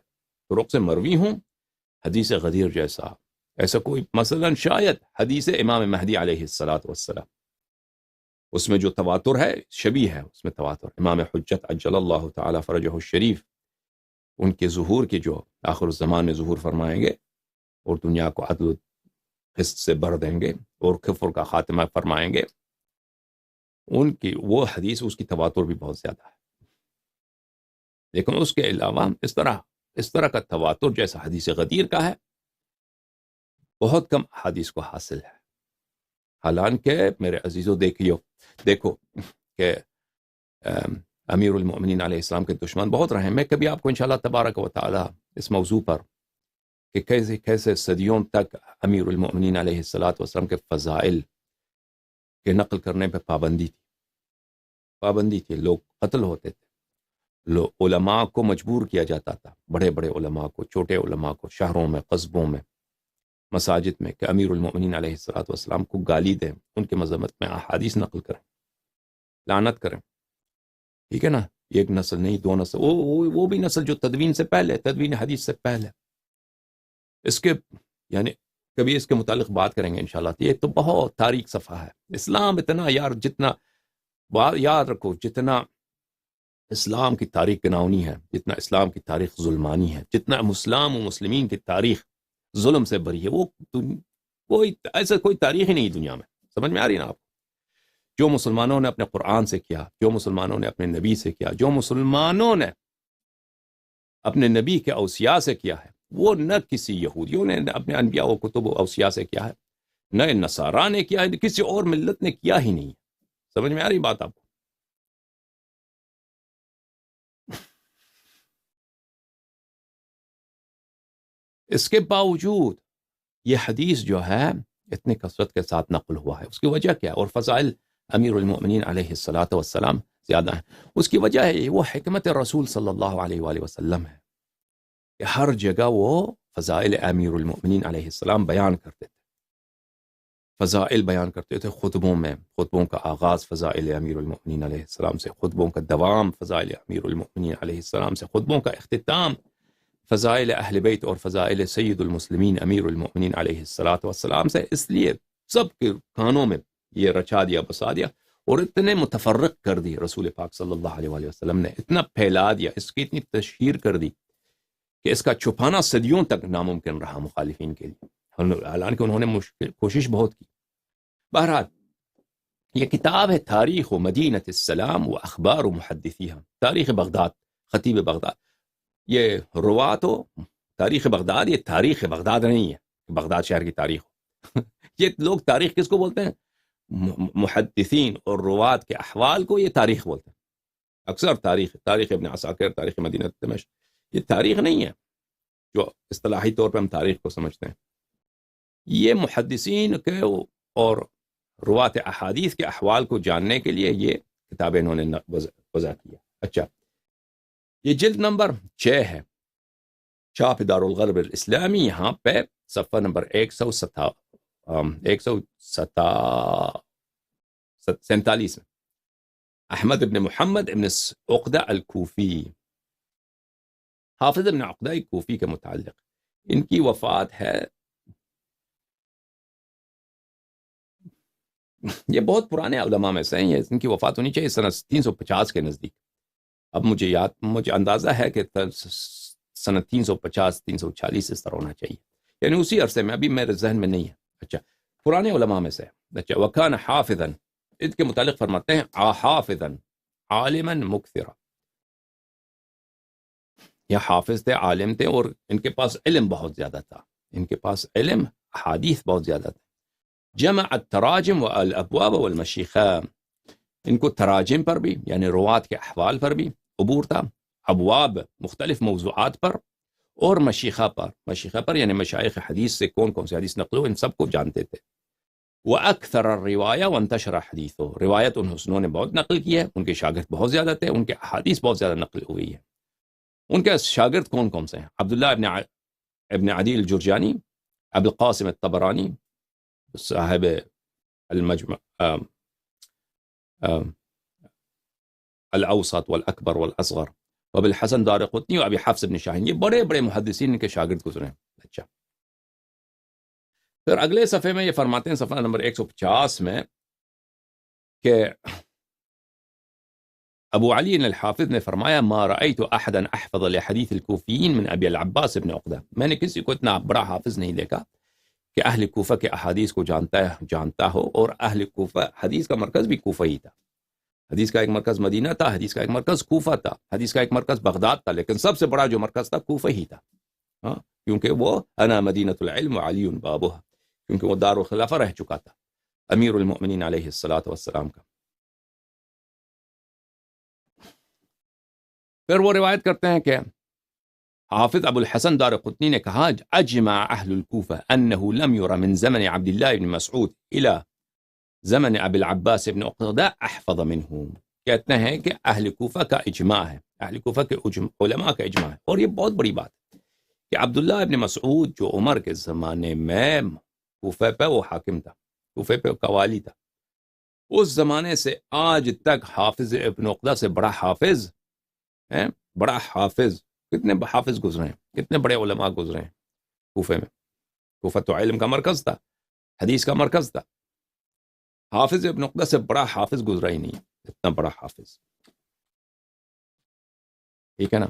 طرق سے مروی ہوں حدیث غدیر جیسا، ایسا کوئی مثلا شاید حدیث امام مہدی علیہ السلام، اس میں جو تواتر ہے شبیہ ہے، اس میں تواتر امام حجت عجل اللہ تعالی فرجہ الشریف، ان کے ظہور کے جو آخر الزمان میں ظہور فرمائیں گے اور دنیا کو عدل و قسط سے بھر دیں گے اور کفر کا خاتمہ فرمائیں گے، ان کی وہ حدیث، اس کی تواتر بھی بہت زیادہ ہے، لیکن اس کے علاوہ اس طرح کا تواتر جیسا حدیث غدیر کا ہے بہت کم حدیث کو حاصل ہے۔ حالانکہ میرے عزیزو دیکھو کہ امیر المؤمنین علیہ السلام کے دشمن بہت رہے ہیں، میں کبھی آپ کو انشاءاللہ تبارک و تعالی اس موضوع پر کہ کیسے صدیوں تک امیر المؤمنین علیہ السلام کے فضائل کے نقل کرنے پہ پابندی تھی، لوگ قتل ہوتے تھے، علماء کو مجبور کیا جاتا تھا، بڑے بڑے علماء کو، چھوٹے علماء کو، شہروں میں، قصبوں میں، مساجد میں، کہ امیر المؤمنین علیہ السلام کو گالی دیں، ان کے مذمت میں احادیث نقل کریں، لعنت کریں، ٹھیک ہے نا؟ ایک نسل نہیں، دو نسل، وہ بھی نسل جو تدوین سے پہلے، تدوین حدیث سے پہلے، اس کے یعنی کبھی اس کے متعلق بات کریں گے انشاءاللہ۔ یہ تو بہت تاریک صفحہ ہے اسلام، اتنا یار، جتنا یاد رکھو، جتنا اسلام کی تاریخ گناؤنی ہے، جتنا اسلام کی تاریخ ظلمانی ہے، جتنا اسلام و مسلمین کی تاریخ ظلم سے بری ہے، وہ ایسا کوئی تاریخ ہی نہیں دنیا میں. سمجھ میں آ رہی نا آپ؟ جو مسلمانوں نے اپنے قرآن سے کیا، جو مسلمانوں نے اپنے نبی سے کیا، جو مسلمانوں نے اپنے نبی کے اوصیاء سے کیا ہے، وہ نہ کسی یہودیوں نے اپنے انبیاء و کتب و اوصیاء سے کیا ہے، نہ نصارہ نے کیا ہے، کسی اور ملت نے کیا ہی نہیں. سمجھ میں آ رہی بات آپ کو؟ اس کے باوجود یہ حدیث جو ہے اتنے کثرت کے ساتھ نقل ہوا ہے، اس کی وجہ کیا ہے؟ اور فضائل امیر المؤمنین علیہ الصلاۃ والسلام زیادہ ہیں. اس کی وجہ ہے وہ حکمت رسول صلی اللہ علیہ وآلہ وسلم ہے کہ ہر جگہ وہ فضائل امیر المؤمنین علیہ السلام بیان کرتے تھے، فضائل بیان کرتے تھے خطبوں میں، خطبوں کا آغاز فضائل امیر المؤمنین علیہ السلام سے، خطبوں کا دوام فضائل امیر المؤمنین علیہ السلام سے، خطبوں کا اختتام فضائل اہل بیت اور فضائل سید المسلمین امیر المؤمنین علیہ الصلاۃ والسلام سے. اس لیے سب کے کانوں میں یہ رچا دیا، بسا دیا، اور اتنے متفرق کر دی رسول پاک صلی اللہ علیہ وآلہ وسلم نے، اتنا پھیلا دیا، اس کی اتنی تشہیر کر دی کہ اس کا چھپانا صدیوں تک ناممکن رہا مخالفین کے لیے، حالانکہ انہوں نے کوشش بہت کی. بہرحال یہ کتاب ہے تاریخ و مدینۃ السلام و اخبار و محدثیہا، تاریخ بغداد، خطیب بغداد. یہ روات ہو تاریخ بغداد، یہ تاریخ بغداد نہیں ہے بغداد شہر کی تاریخ ہو. یہ لوگ تاریخ کس کو بولتے ہیں؟ محدثین اور روات کے احوال کو یہ تاریخ بولتے ہیں. اکثر تاریخ ابن عساکر، تاریخ مدینہ دمشق، یہ تاریخ نہیں ہے جو اصطلاحی طور پر ہم تاریخ کو سمجھتے ہیں. یہ محدثین کے اور روات احادیث کے احوال کو جاننے کے لیے یہ کتابیں انہوں نے وضع کیا. اچھا، یہ جلد نمبر 6 ہے، چھاپ دار الغرب الاسلامی، یہاں پہ صفحہ نمبر 147 میں. احمد ابن محمد ابن عقدہ الکوفی، حافظ ابن عقدہ کوفی کے متعلق ان کی وفات ہے. یہ بہت پرانے علماء میں سے ہیں، یہ ان کی وفات ہونی چاہیے سنہ 350 کے نزدیک. اب مجھے اندازہ ہے کہ سنہ 350-346 اس طرح ہونا چاہیے، یعنی اسی عرصے میں، ابھی میرے ذہن میں نہیں ہے. اچھا، پرانے علماء میں سے. اچھا، وکان حافظا، ان کے متعلق فرماتے ہیں حافظا عالما مکثرا، یہ حافظ تھے، عالم تھے، اور ان کے پاس علم بہت زیادہ تھا، ان کے پاس علم، حدیث بہت زیادہ تھا. جمع التراجم والابواب والمشیخہ، ان کو تراجم پر بھی یعنی روات کے احوال پر بھی عبور تھا، ابواب مختلف موضوعات پر، اور مشیخہ پر یعنی مشائخ حدیث سے کون کون سے حدیث نقل ہو، ان سب کو جانتے تھے. وَأَكْثَرَ الرِّوَایَةَ وَانْتَشَرَ حَدِیثُهُ، روایت انہوں نے بہت نقل کی ہے، ان کے شاگرد بہت زیادہ تھے، ان کے احادیث بہت زیادہ نقل ہوئی ہے. ان کے شاگرد کون کون سے ہیں؟ عبداللہ ابن عدی الجرجانی، ابو القاسم الطبرانی صاحب المجمع الاوسط والاکبر والاصغر، وابو الحسن دارقطنی، وابی حفص بن شاہین، یہ بڑے بڑے محدثین کے شاگرد گزرے ہیں. اچھا، پھر اگلے صفحے میں یہ فرماتے ہیں، صفحہ نمبر 150 میں، کہ ابو علی الحافظ نے فرمایا ما رأيت احدا احفظ لحدیث الکوفیین من ابی العباس ابن عقدہ، میں نے کسی کو اتنا بڑا حافظ نہیں دیکھا کہ اہل کوفہ کے احادیث کو جانتا ہو، اور اہل کوفہ، حدیث کا مرکز بھی کوفہ ہی تھا، حدیث کا ایک مرکز مدینہ تھا، حدیث کا ایک مرکز کوفہ تھا، حدیث کا ایک مرکز بغداد تھا، لیکن سب سے بڑا جو مرکز تھا کوفہ ہی تھا. ہاں، کیونکہ وہ انا مدینۃ العلم وعلی بابها، کیونکہ وہ دار الخلافہ رہ چکا تھا امیر المؤمنین علیہ الصلاۃ والسلام کا. پھر وہ روایت کرتے ہیں کہ حافظ ابو الحسن دارقطنی نے کہا اجمع اہل الکوفہ انه لم ير من زمن عبد الله بن مسعود الى زمن ابی العباس ابن عقدہ احفظ منه، کہتے ہیں کہ اہل کوفہ کا اجماع ہے، اہل کوفہ کے علماء کا اجماع ہے، اور یہ بہت بڑی بات ہے کہ عبداللہ ابن مسعود جو عمر کے زمانے میں کوفہ پہ وہ حاکم تھا، کوفہ پہ قوالی تھا، اس زمانے سے آج تک حافظ ابن عقدہ سے بڑا حافظ ہیں، بڑا حافظ، کتنے حافظ گزرے ہیں، کتنے بڑے علماء گزرے ہیں کوفہ میں. کوفہ تو علم کا مرکز تھا، حدیث کا مرکز تھا، حافظ ابن عقدہ سے بڑا حافظ گزرا ہی نہیں، اتنا بڑا حافظ. ٹھیک ہے نا.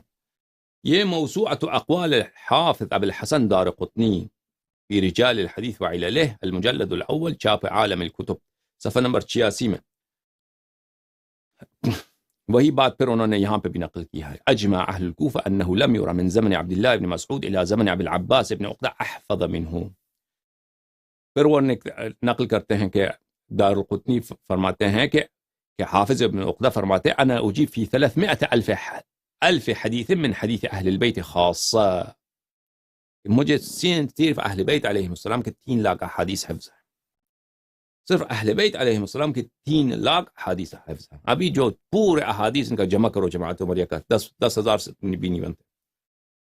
یہ موسوعۃ اقوال الحافظ ابو الحسن دارقطنی فی رجال الحدیث وعللہ المجلد الاول چھاپ عالم الکتب صفحہ نمبر 86 میں. وہی بات پھر انہوں نے یہاں پہ بھی نقل کیا ہے. اجمع اہل الکوفہ انہ لم یرى من زمن عبداللہ بن مسعود الى زمن ابی العباس بن عقدہ احفظ منہ. پھر وہ نقل کرتے ہیں کہ دارقطنی فرماتے ہیں کہ حافظ ابن عقدہ فرماتے ہیں انا اجیب فی 300,000 حدیث من حدیث اہل البیت خاصہ. مجھے صرف اہل بیت علیہ السلام کے 3 لاکھ احادیث حفظ ہیں. صرف اہل بیت علیہ السلام کی 3 لاکھ احادیث حفظ ہیں. ابھی جو پورے احادیث ان کا جمع کرو جماعت عمریہ کا 10,000 سے بھی نہیں بنتے.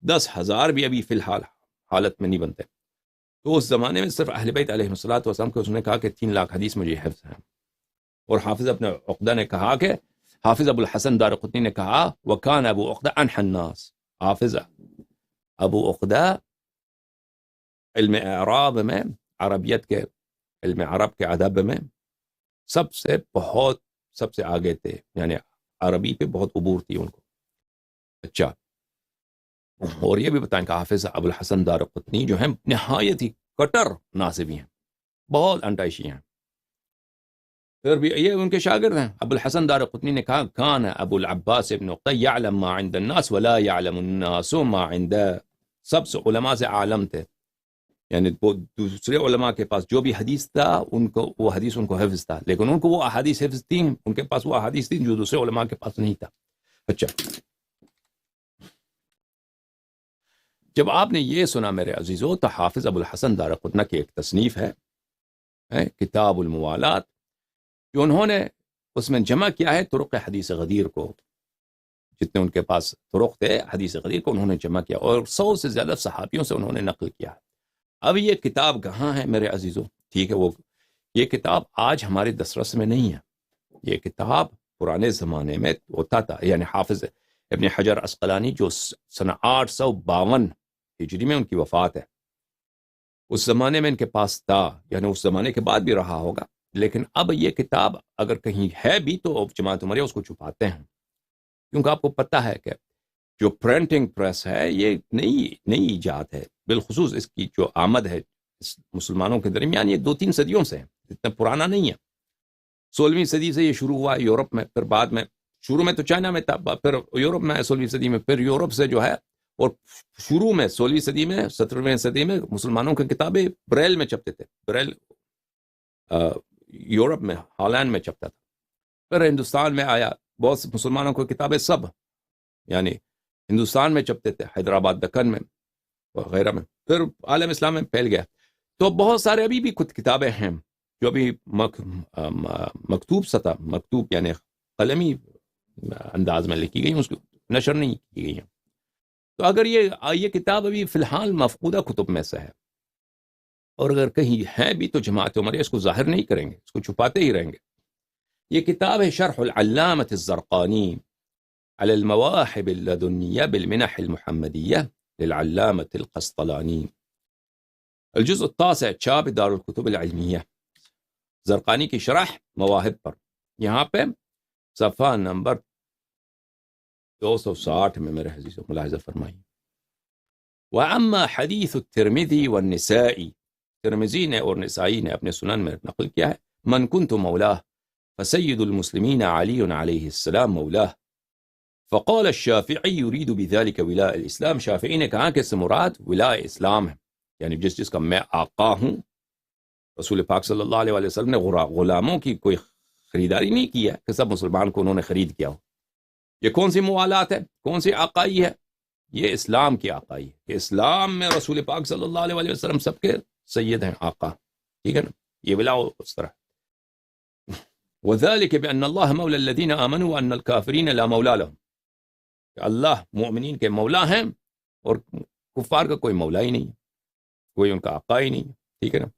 10,000 بھی ابھی فی الحال حالت میں نہیں بنتے. تو اس زمانے میں صرف اہل بیت علیہ السلام کو اس نے کہا کہ 3 لاکھ حدیث مجھے حفظ ہیں. اور حافظ ابن عقدہ نے کہا کہ حافظ ابو الحسن دارقطنی نے کہا وکان ابو عقدہ انحى الناس. حافظ ابو عقدہ علم اعراب میں، عربیت کے علم عرب کے ادب میں سب سے آگے تھے. یعنی عربی پہ بہت عبور تھی ان کو. اچھا، اور یہ بھی بتائیں کہ حافظ ابو الحسن دارقطنی جو ہیں نہایت ہی کٹر ناصبی ہیں، بہت انٹائشی ہیں. پھر بھی یہ ان کے شاگرد ہیں. ابو الحسن دارقطنی نے کہا کان ابو العباس ابن عقدہ یعلم ما عند الناس ولا يعلم الناس ما عند. سب سے علماء سے عالم تھے. یعنی وہ دوسرے علماء کے پاس جو بھی حدیث تھا ان کو وہ حدیث ان کو حفظ تھا، لیکن ان کو وہ احادیث حفظ تھیں، ان کے پاس وہ احادیث تھیں جو دوسرے علماء کے پاس نہیں تھا. اچھا، جب آپ نے یہ سنا میرے عزیزو تو حافظ ابو الحسن دارقطنی کی ایک تصنیف ہے کتاب الموالات، جو انہوں نے اس میں جمع کیا ہے طرق حدیث غدیر کو. جتنے ان کے پاس طرق تھے حدیث غدیر کو انہوں نے جمع کیا، اور 100 سے زیادہ صحابیوں سے انہوں نے نقل کیا ہے. اب یہ کتاب کہاں ہے میرے عزیزو؟ ٹھیک ہے، یہ کتاب آج ہمارے دسترس میں نہیں ہے. یہ کتاب پرانے زمانے میں ہوتا تھا. یعنی حافظ ابن حجر عسقلانی جو سنہ 852 ہجری میں ان کی وفات ہے، اس زمانے میں ان کے پاس تھا. یعنی اس زمانے کے بعد بھی رہا ہوگا، لیکن اب یہ کتاب اگر کہیں ہے بھی تو جماعت عمریہ اس کو چھپاتے ہیں. کیونکہ آپ کو پتہ ہے کہ جو پرنٹنگ پریس ہے یہ نئی ایجاد ہے. بالخصوص اس کی جو آمد ہے مسلمانوں کے درمیان، یہ 2-3 صدیوں سے ہے، اتنا پرانا نہیں ہے. 16ویں صدی سے یہ شروع ہوا یورپ میں، پھر بعد میں شروع میں تو چائنا میں تھا، پھر یورپ میں 16ویں صدی میں، پھر یورپ سے جو ہے. اور شروع میں 16ویں صدی میں 17ویں صدی میں مسلمانوں کی کتابیں بریل میں چھپتے تھے. بریل یورپ میں ہالینڈ میں چھپتا تھا. پھر ہندوستان میں آیا، بہت مسلمانوں کو کتابیں سب یعنی ہندوستان میں چھپتے تھے، حیدرآباد دکن میں وغیرہ میں. پھر عالم اسلام میں پھیل گیا. تو بہت سارے ابھی بھی کچھ کتابیں ہیں جو ابھی مکتوب سطح، مکتوب یعنی قلمی انداز میں لکھی گئی، اس کو نشر نہیں کی گئی ہیں. تو اگر یہ کتاب ابھی فی الحال مفقودہ کتب میں سے ہے، اور اگر کہیں ہے بھی تو جماعت عمریہ اس کو ظاہر نہیں کریں گے، اس کو چھپاتے ہی رہیں گے. یہ کتاب ہے شرح العلامة الزرقانی على المواهب اللدنية بالمنح المحمدية للعلامة القسطلاني، الجزء 9، چھاپ دار الکتب العلمیہ. زرقانی کی شرح مواہب پر، یہاں پہ صفحہ نمبر 260 میں میرے حدیث ملاحظہ فرمائی. وَأَمَّا حدیث الترمذی والنسائی، ترمذی نے اور نسائی نے اپنے سنن میں نقل کیا ہے، من كنت مولاه فسید المسلمین علی علیہ السلام مولاه. فقال الشافعی يريد بذلك ولاء الاسلام، شافعی نے کہا کہ اس سے مراد ولاء اسلام ہے، یعنی جس کا میں آقا ہوں. رسول پاک صلی اللہ علیہ وسلم نے غلاموں کی کوئی خریداری نہیں کی ہے کہ سب مسلمان کو انہوں نے خرید کیا ہو. یہ کون سی موالات ہے، کون سی آقائی ہے؟ یہ اسلام کی آقائی ہے کہ اسلام میں رسول پاک صلی اللہ علیہ وسلم سب کے سید ہیں، آقا. ٹھیک ہے نا، یہ ولا اس طرح. وذلك بأن الله مولى الذين آمنوا وأن الكافرين لا مولى لهم، کہ اللہ مومنین کے مولا ہیں اور کفار کا کوئی مولا ہی نہیں، کوئی ان کا آقا ہی نہیں. ٹھیک ہے نا.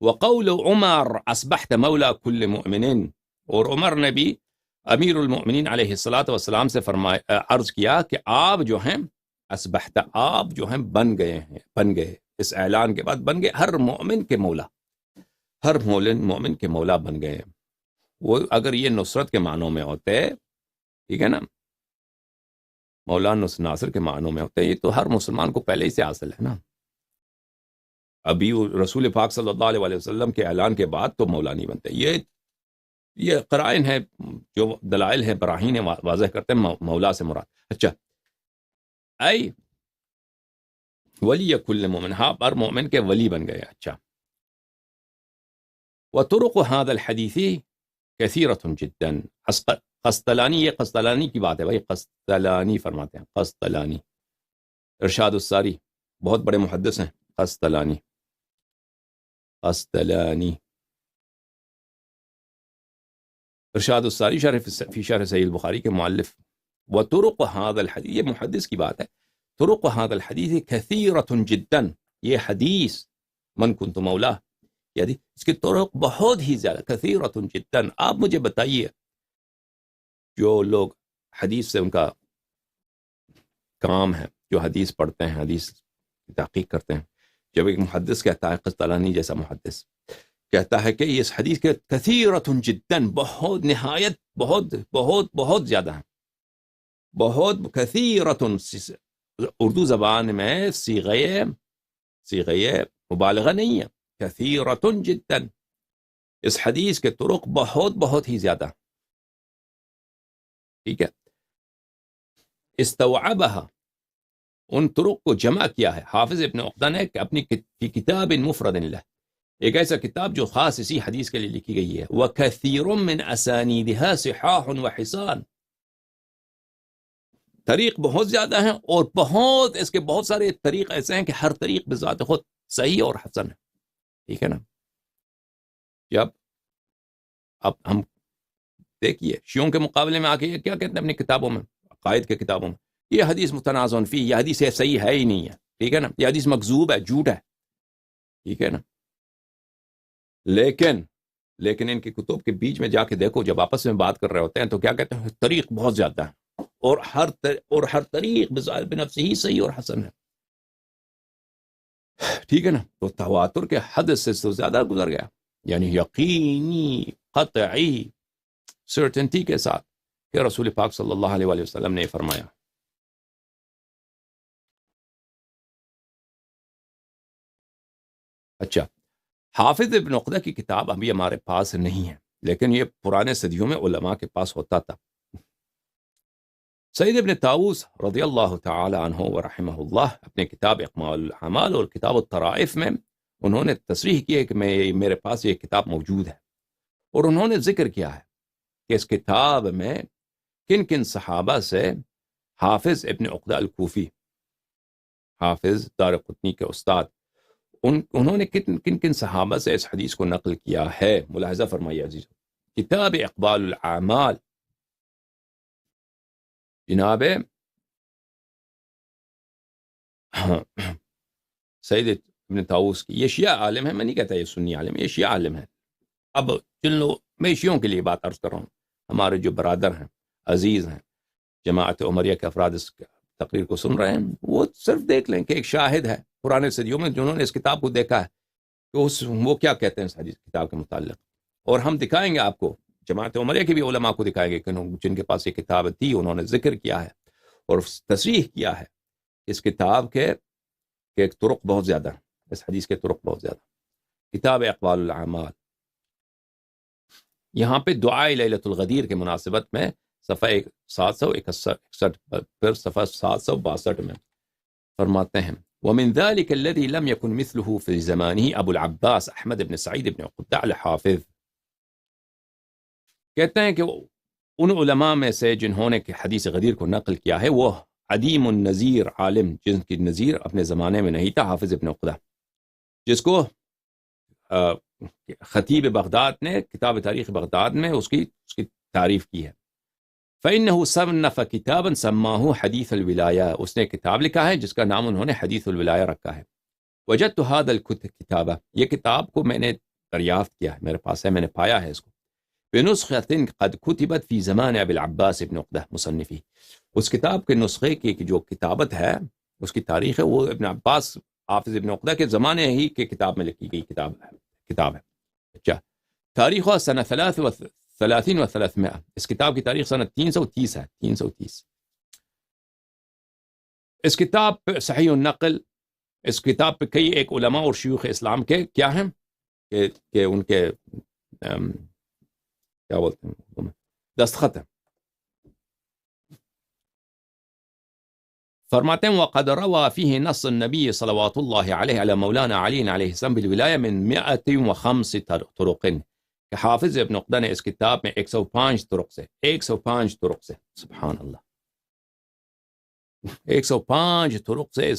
وقول عمر اصبحت مولا كل مؤمن، اور عمر نے بھی امیر المؤمنین علیہ الصلاۃ والسلام سے عرض کیا کہ آپ جو ہیں اصبحت، آپ جو ہیں بن گئے اس اعلان کے بعد بن گئے ہر مومن کے مولا، ہر مومن کے مولا بن گئے. وہ اگر یہ نصرت کے معنوں میں ہوتے، ٹھیک ہے نا، مولانا ناصر کے معنوں میں ہوتے ہیں. یہ تو ہر مسلمان کو پہلے ہی سے حاصل ہے نا. ابھی رسول پاک صلی اللہ علیہ وسلم کے اعلان کے بعد تو مولا نہیں بنتے. یہ قرائن ہے جو دلائل ہیں، براہین ہیں، واضح کرتے ہیں مولا سے مراد. اچھا، اے ولی کل مومن، ہاں ہر مومن کے ولی بن گئے. اچھا، وطرق هذا الحدیث کثیرۃ جدا. قسطلانی، یہ قسطلانی کی بات ہے بھائی، قسطلانی فرماتے ہیں، قسطلانی ارشاد الساری، بہت بڑے محدث ہیں قسطلانی. ارشاد الساری فی شرح صحیح البخاری کے مؤلف. وطرق هذا الحدیث، یہ محدث کی بات ہے. طرق هذا الحدیث کثیرۃ جدا، یہ حدیث من کنت مولا، یعنی اس کے طرق بہت ہی زیادہ، کثیرۃ جدا. آپ مجھے بتائیے جو لوگ حدیث سے ان کا کام ہے، جو حدیث پڑھتے ہیں، حدیث کی تحقیق کرتے ہیں، جب ایک محدث کہتا ہے، قسطلانی جیسا محدث کہتا ہے کہ اس حدیث کے کثیرۃ جدا، بہت، نہایت، بہت بہت بہت زیادہ ہیں، بہت کثیرۃ، اردو زبان میں صیغہ مبالغہ نہیں ہے، کثیرۃ جدا، اس حدیث کے طرق بہت بہت ہی زیادہ. ٹھیک ہے، استوعبها، ان طرق کو جمع کیا ہے حافظ ابن عقدہ نے اپنی کتاب مفرد لہ، ایک ایسا کتاب جو خاص اسی حدیث کے لیے لکھی گئی ہے. وَكَثِيرٌ مِّنْ أَسَانِيدِهَا صِحَاحٌ وَحِسَانٌ، طریق بہت زیادہ ہیں اور بہت، اس کے بہت سارے طریق ایسے ہیں کہ ہر طریق بذات خود صحیح اور حسن ہے. ٹھیک ہے نا. اب ہم دیکھیے شیعوں کے مقابلے میں آ کے یہ کیا کہتے ہیں اپنی کتابوں میں، عقائد کے کتابوں میں، یہ حدیث متنازع فی، یہ حدیث صحیح ہے ہی نہیں ہے. ٹھیک ہے نا، یہ حدیث مکذوب ہے، جھوٹ ہے. ٹھیک ہے نا. لیکن ان کی کتب کے بیچ میں جا کے دیکھو، جب آپس میں بات کر رہے ہوتے ہیں تو کیا کہتے ہیں، طریق بہت زیادہ ہے اور ہر طریق بنفسہ ہی صحیح اور حسن ہے. ٹھیک ہے نا. تو تواتر کے حد سے تو زیادہ گزر گیا، یعنی یقینی، قطعی، سرٹنٹی کے ساتھ کہ رسول پاک صلی اللہ علیہ وآلہ وسلم نے فرمایا. اچھا، حافظ ابن عقدہ کی کتاب ابھی ہمارے پاس نہیں ہے، لیکن یہ پرانے صدیوں میں علماء کے پاس ہوتا تھا. سید ابن طاووس رضی اللہ تعالی عنہ ورحمہ اللہ اپنے کتاب اقمال الاعمال اور کتاب الطرائف میں انہوں نے تصریح کی ہے کہ میرے پاس یہ کتاب موجود ہے، اور انہوں نے ذکر کیا ہے کہ اس کتاب میں کن کن صحابہ سے حافظ ابن عقدہ الکوفی، حافظ دارقطنی کے استاد، انہوں نے کن کن صحابہ سے اس حدیث کو نقل کیا ہے. ملاحظہ فرمائیے عزیز، کتاب اقبال الاعمال جناب سید ابن طاووس کی، یہ شیعہ عالم ہے، میں نہیں کہتا یہ سنی عالم ہے، یہ شیعہ عالم ہے. اب جن لوگ، میں شیعوں کے لیے بات عرض کر رہا ہوں، ہمارے جو برادر ہیں، عزیز ہیں، جماعت عمریہ کے افراد اس تقریر کو سن رہے ہیں، وہ صرف دیکھ لیں کہ ایک شاہد ہے پرانے صدیوں میں جنہوں نے اس کتاب کو دیکھا ہے کہ وہ کیا کہتے ہیں اس حدیث کتاب کے متعلق. اور ہم دکھائیں گے آپ کو، جماعت عمریہ کے بھی علماء کو دکھائیں گے کہ جن کے پاس یہ کتاب تھی، انہوں نے ذکر کیا ہے اور تصریح کیا ہے اس کتاب کے کہ ایک طرق بہت زیادہ، اس حدیث کے طرق بہت زیادہ. کتاب اقبال الاعمال، یہاں پہ دعائے لیلۃ الغدیر کے مناسبت میں صفحہ 761 پھر صفحہ 762 میں فرماتے ہیں، ومن ذلك الذي لم يكن مثله في زمانه ابو العباس احمد بن سعید بن عقدہ الحافظ. کہتے ہیں کہ ان علماء میں سے جنہوں نے کہ حدیث غدیر کو نقل کیا ہے وہ عدیم النظیر عالم، جن کی نظیر اپنے زمانے میں نہیں تھا، حافظ ابن عقدہ، جس کو خطیب بغداد نے کتاب تاریخ بغداد میں اس کی تعریف کی ہے. فإنه صنف كتابا سماه حدیث الولایہ، اس نے کتاب لکھا ہے جس کا نام انہوں نے حدیث الولایہ رکھا ہے. وجدت هذا الكتاب، یہ کتاب کو میں نے دریافت کیا ہے، میرے پاس ہے، میں نے پایا ہے اس کو، بنسخة قد كتبت في زمان ابي العباس ابن عقدہ مصنفی، اس کتاب کے نسخے کی جو کتابت ہے، اس کی تاریخ ہے، وہ ابن عباس حافظ ابن عقدہ کے زمانے ہی کے کتاب میں لکھی گئی کتاب ہے. اچھا، تاریخ سنہ 33 و 300، اس کتاب کی تاریخ سنہ 330 ہے، 330. اس کتاب پہ صحیح النقل، اس کتاب پہ کئی ایک علماء اور شیوخ اسلام کے کیا ہیں کہ ان کے کیا بولتے ہیں دستخط ہیں. فرماتے ہیں وقد روى فيه نص النبي صلوات الله عليه على مولانا علي عليه السلام بالولاية من 105 طرق، کہ حافظ ابن عقدہ نے اس کتاب میں 105 طرق سے 105 طرق سے سبحان اللہ 105 طرق سے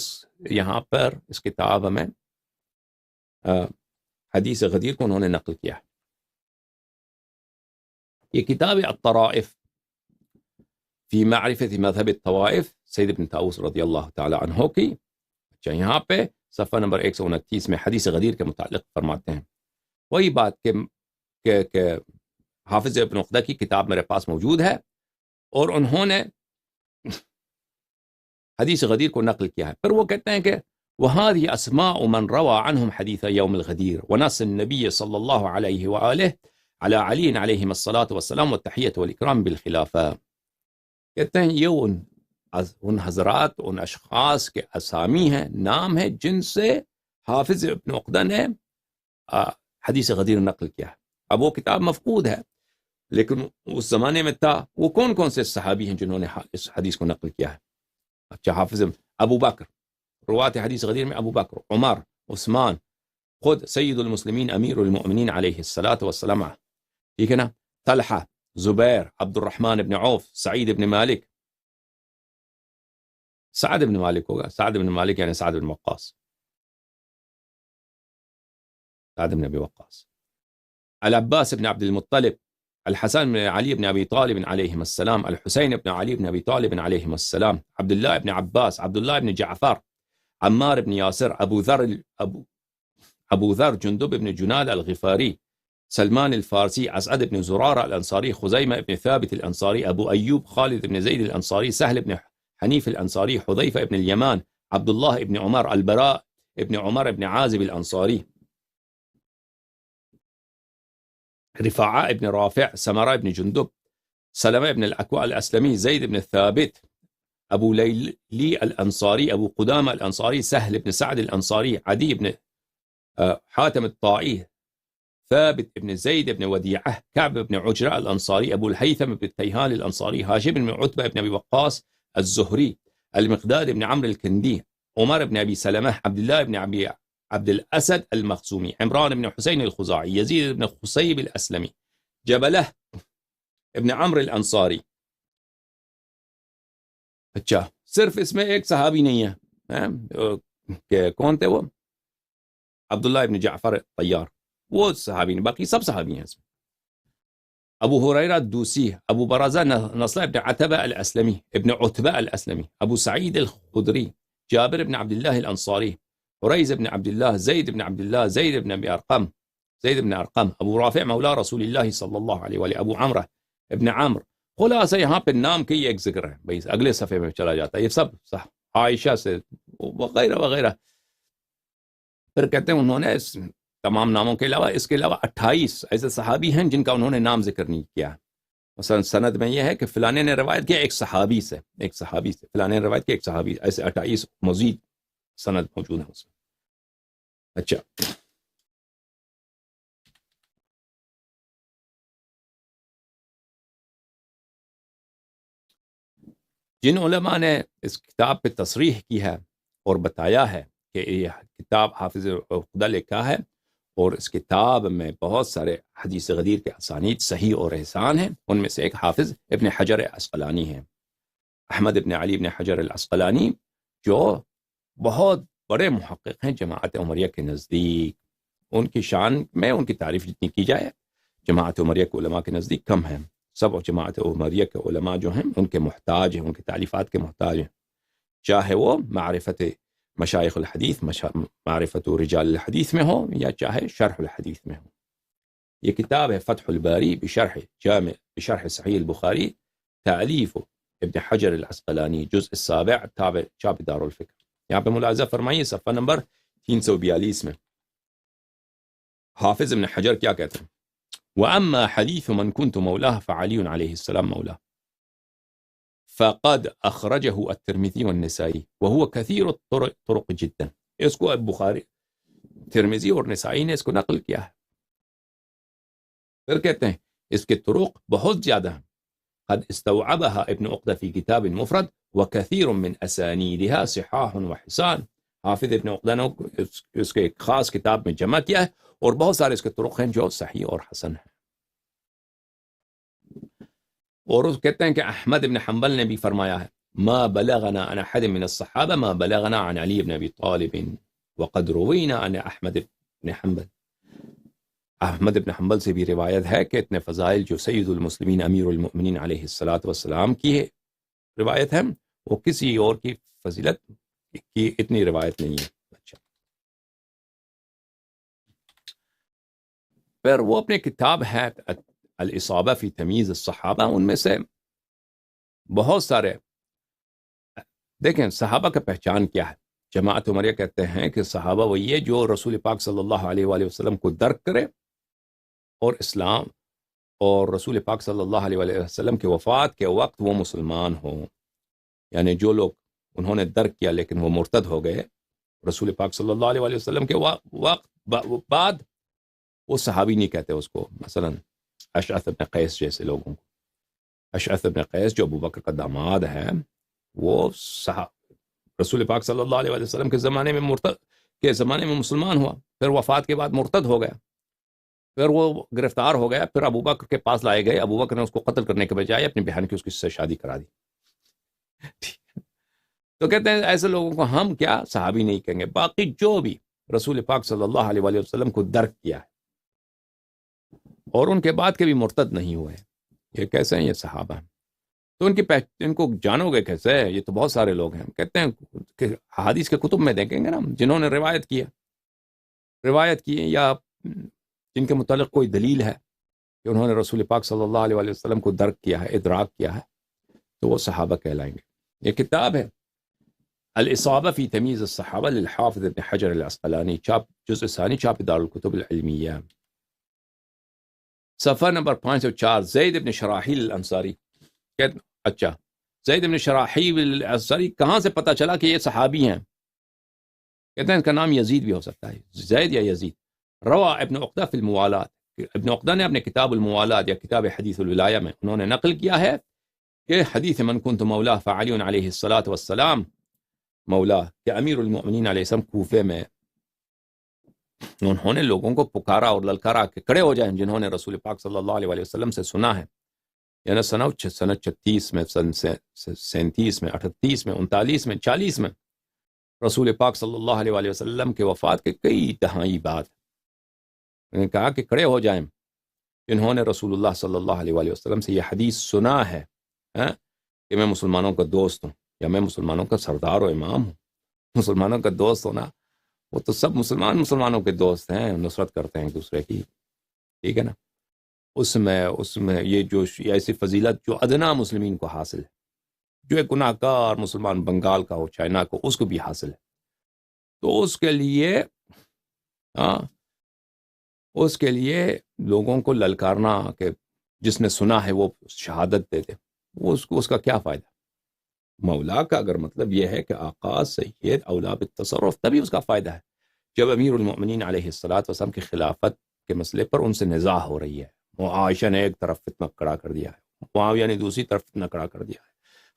یہاں پر اس کتاب میں حدیث غدیر کو انہوں نے نقل کیا. یہ کتاب الطرائف فی معرفت مذہب الطوائف سید ابن طاؤس رضی اللہ تعالی عنہ کی. اچھا، یہاں پہ صفحہ نمبر 129 میں حدیث غدیر کے متعلق فرماتے ہیں وہی بات کہ حافظ ابن عقدہ کی کتاب میرے پاس موجود ہے اور انہوں نے حدیث غدیر کو نقل کیا ہے. پھر وہ کہتے ہیں کہ وَهَذِهِ أَسْمَاءُ مَنْ رَوَى عَنْهُمْ حَدِيثَ يَوْمِ الْغَدِيرِ وَنَص النَّبِيِّ صلى الله عليه وآله على علي عليهم الصلاة والسلام والتحية والإكرام بالخلافة. کہتے ہیں یہ ان حضرات ان اشخاص کے اسامی ہیں، نام ہے جن سے حافظ ابن عقدہ نے حدیث غدیر نقل کیا ہے. اب وہ کتاب مفقود ہے لیکن اس زمانے میں تھا. وہ کون کون سے صحابی ہیں جنہوں نے اس حدیث کو نقل کیا ہے؟ اچھا، حافظ ابو بکر، روات حدیث غدیر میں ابو بکر، عمر، عثمان، خود سید المسلمین امیر المؤمنین علیہ الصلاۃ والسلام، ٹھیک ہے نا، طلحہ، زبیر، عبد الرحمن ابن عوف، سعید ابن مالک، سعد ابن مالک ہوگا، سعد ابن مالک یعنی سعد بن وقاص، سعد ابن ابی وقاص، العباس ابن عبد المطلب، الحسن بن علي بن ابي طالب عليهم السلام، الحسين بن علي بن ابي طالب عليهم السلام، عبد الله بن عباس، عبد الله بن جعفر، عمار بن ياسر، ابو ذر جندب بن جناد الغفاري، سلمان الفارسي، اسعد بن زرارة الانصاري، خزيمة بن ثابت الانصاري، ابو ايوب خالد بن زيد الانصاري، سهل بن حنيف الانصاري، حذيفة بن اليمان، عبد الله بن عمر، البراء بن عمر بن عازب الانصاري، رفاعة ابن رافع، سمراء ابن جندب، سلمة ابن الأكوع الأسلمي، زيد ابن الثابت، أبو ليلي الأنصاري، أبو قدامة الأنصاري، سهل ابن سعد الأنصاري، عدي ابن حاتم الطائي، ثابت ابن زيد ابن وديعة، كعب ابن عجرة الأنصاري، أبو الهيثم ابن التيهان الأنصاري، هاشم بن عتبة ابن أبي وقاص الزهري، المقداد ابن عمرو الكندي، عمر ابن أبي سلمة، عبد الله ابن أبي عبد الأسد المخزومي، عمران بن حسين الخزاعي، يزيد بن خصيب الأسلمي، جبله ابن عمرو الأنصاري. اچھا، صرف اس میں ایک صحابی نہیں ہے کہ کون تھے وہ؟ عبداللہ ابن جعفر طیار، وہ صحابی نہیں، باقی سب صحابی ہیں اس میں. ابو هريرة الدوسي، ابو برزة نصر ابن عتبة الأسلمي، ابن عتبة الأسلمي، ابو سعيد الخدري، جابر بن عبد الله الأنصاري، حريز بن عبد الله، زيد بن عبد الله، زيد بن أبي أرقم، زيد بن أرقم، ابو رافع مولى رسول الله صلى الله عليه وآله، ابو عمرو ابن عمرو. خلاصہ یہاں پہ نام کے ایک ذکر ہے بھائی، اگلے صفحے میں چلا جاتا ہے یہ سب صح، عائشہ سے وغیرہ وغیرہ. پھر کہتے ہیں انہوں نے اس تمام ناموں کے علاوہ اس کے علاوہ 28 ایسے صحابی ہیں جن کا انہوں نے نام ذکر نہیں کیا. مثلا سند میں یہ ہے کہ فلانے نے روایت کیا ایک صحابی سے، فلانے نے روایت کیا ایک صحابی، ایسے 28 مزید سند موجود ہیں اس میں. اچھا، جن علماء نے اس کتاب پہ تصریح کی ہے اور بتایا ہے کہ یہ کتاب حافظ عقدہ لکھا ہے اور اس کتاب میں بہت سارے حدیث غدیر کے اسانید صحیح اور احسان ہیں، ان میں سے ایک حافظ ابن حجر عسقلانی ہیں، احمد ابن علی ابن حجر العسقلانی، جو بہت بڑے محقق ہیں جماعت عمریہ کے نزدیک. ان کی شان میں ان کی تعریف جتنی کی جائے جماعت عمریہ کے علماء کے نزدیک کم ہے. سب جماعت عمریہ کے علماء جو ہیں ان کے محتاج ہیں، ان کی تعلیفات کے محتاج ہیں، چاہے وہ معرفت مشایخ الحدیث، معرفت رجال الحدیث میں ہو یا چاہے شرح الحدیث میں ہو. یہ کتاب ہے فتح الباری بشرح صحیح البخاری، تالیف ابن حجر العسقلانی، جزء السابع، تابع چاپ دار الفکر. یہاں پہ ملاحظہ فرمائیے صفحہ نمبر 342 میں حافظ ابن حجر کیا کہتے ہیں؟ وَأَمَّا حَدِيثُ مَنْ كُنْتُ مَوْلَاهُ فَعَلِيٌّ عَلَيْهِ السَّلَامُ مَوْلَاهُ. فقد اخرجه الترمذي والنسائی وهو كثير الطرق جدا. اس کو بخاری، ترمذی اور نسائی نے اس کو نقل کیا ہے. پھر کہتے ہیں اس کے طرق بہت زیادہ ہیں. قد استوعبها ابن عقدہ في كتاب المفرد وكثير من اسانيدها صحاح وحسان. حافظ ابن عقدہ نے اس کے ایک خاص کتاب میں جمع کیا ہے اور بہت سارے اس کے طرق ہیں جو صحیح اور حسن ہیں. اور اس کہتے ہیں کہ احمد ابن حنبل نے بھی فرمایا ہے ما بلغنا عن احد من الصحابہ ما بلغنا عن علی ابن ابی طالب وقد روینا عن احمد ابن حنبل. احمد ابن حنبل سے بھی روایت ہے کہ اتنے فضائل جو سید المسلمین امیر المؤمنین علیہ الصلاۃ والسلام کی ہے روایت ہے، وہ کسی اور کی فضیلت کی اتنی روایت نہیں ہے. اچھا، پھر وہ اپنے کتاب ہے الاصابہ فی تمییز الصحابہ، ان میں سے بہت سارے دیکھیں صحابہ کا پہچان کیا ہے. جماعت عمریہ کہتے ہیں کہ صحابہ وہی ہے جو رسول پاک صلی اللہ علیہ وآلہ وسلم کو درک کرے اور اسلام اور رسول پاک صلی اللہ علیہ وآلہ وسلم کے وفات کے وقت وہ مسلمان ہوں. یعنی جو لوگ انہوں نے درک کیا لیکن وہ مرتد ہو گئے رسول پاک صلی اللہ علیہ وآلہ وسلم کے وقت بعد، وہ صحابی نہیں کہتے اس کو. مثلا اشعث بن قیس جیسے لوگوں کو، اشعث بن قیس جو ابو بکر کا داماد ہے، وہ رسول پاک صلی اللہ علیہ وسلم کے زمانے میں مسلمان ہوا، پھر وفات کے بعد مرتد ہو گیا، پھر وہ گرفتار ہو گیا، پھر ابو بکر کے پاس لائے گئے. ابو بکر نے اس کو قتل کرنے کے بجائے اپنی بہن کی اس سے شادی کرا دی. تو کہتے ہیں ایسے لوگوں کو ہم کیا صحابی نہیں کہیں گے. باقی جو بھی رسول پاک صلی اللہ علیہ وسلم کو درک کیا ہے اور ان کے بعد کے بھی مرتد نہیں ہوئے، یہ کیسے ہیں؟ یہ صحابہ ہیں. تو ان کو جانو گے کیسے؟ یہ تو بہت سارے لوگ ہیں. کہتے ہیں کہ حدیث کے کتب میں دیکھیں گے نا، جنہوں نے روایت کی یا جن کے متعلق کوئی دلیل ہے کہ انہوں نے رسول پاک صلی اللہ علیہ وسلم کو درک کیا ہے، ادراک کیا ہے، تو وہ صحابہ کہلائیں گے. یہ کتاب ہے الاصابہ فی تمییز الصحابہ للحافظ ابن حجر العسقلانی، جزء ثانی، چھاپ دارالکتب العلمیہ، صفحہ نمبر 504. زید ابن شراحیل الانصاری. اچھا، زید ابن شراحیل الانصاری کہاں سے پتہ چلا کہ یہ صحابی ہیں؟ کہتے ہیں اس کا نام یزید بھی ہو سکتا ہے، زید یا یزید. روا ابن عقدہ فی الموالات. ابن عقدہ نے اپنے کتاب الموالات یا کتاب حدیث الولایہ میں انہوں نے نقل کیا ہے کہ حدیث من کنت مولا فعلی علیہ الصلاۃ والسلام مولا، کہ امیر المؤمنین علیہ السلام کوفے میں انہوں نے لوگوں کو پکارا اور للکارا کہ کھڑے ہو جائیں جنہوں نے رسول پاک صلی اللہ علیہ وآلہ وسلم سے سنا ہے. یعنی سن 36 میں، سن 37 میں، 38 میں، 39 میں، 40 میں، رسول پاک صلی اللہ علیہ وآلہ وسلم کے وفات کے کئی دہائی بعد انہوں نے کہا کہ کھڑے ہو جائیں جنہوں نے رسول اللہ صلی اللہ علیہ وآلہ وسلم سے یہ حدیث سنا ہے کہ میں مسلمانوں کا دوست ہوں یا میں مسلمانوں کا سردار و امام ہوں. مسلمانوں کا دوست ہونا، وہ تو سب مسلمانوں کے دوست ہیں، نصرت کرتے ہیں ایک دوسرے کی، ٹھیک ہے نا. اس میں یہ جو ایسی فضیلت جو ادنا مسلمین کو حاصل ہے، جو ایک گناہ گار مسلمان بنگال کا ہو، چائنا کو، اس کو بھی حاصل ہے. تو اس کے لیے لوگوں کو للکارنا کہ جس نے سنا ہے وہ شہادت دے دے، اس کا کیا فائدہ؟ مولا کا اگر مطلب یہ ہے کہ آقا سید اولا بالتصرف، تبھی اس کا فائدہ ہے. جب امیر المؤمنین علیہ الصلاۃ والسلام کی خلافت کے مسئلے پر ان سے نزاع ہو رہی ہے، وہ عائشہ نے ایک طرف فتنہ کھڑا کر دیا ہے، معاویہ نے دوسری طرف فتنہ کھڑا کر دیا ہے،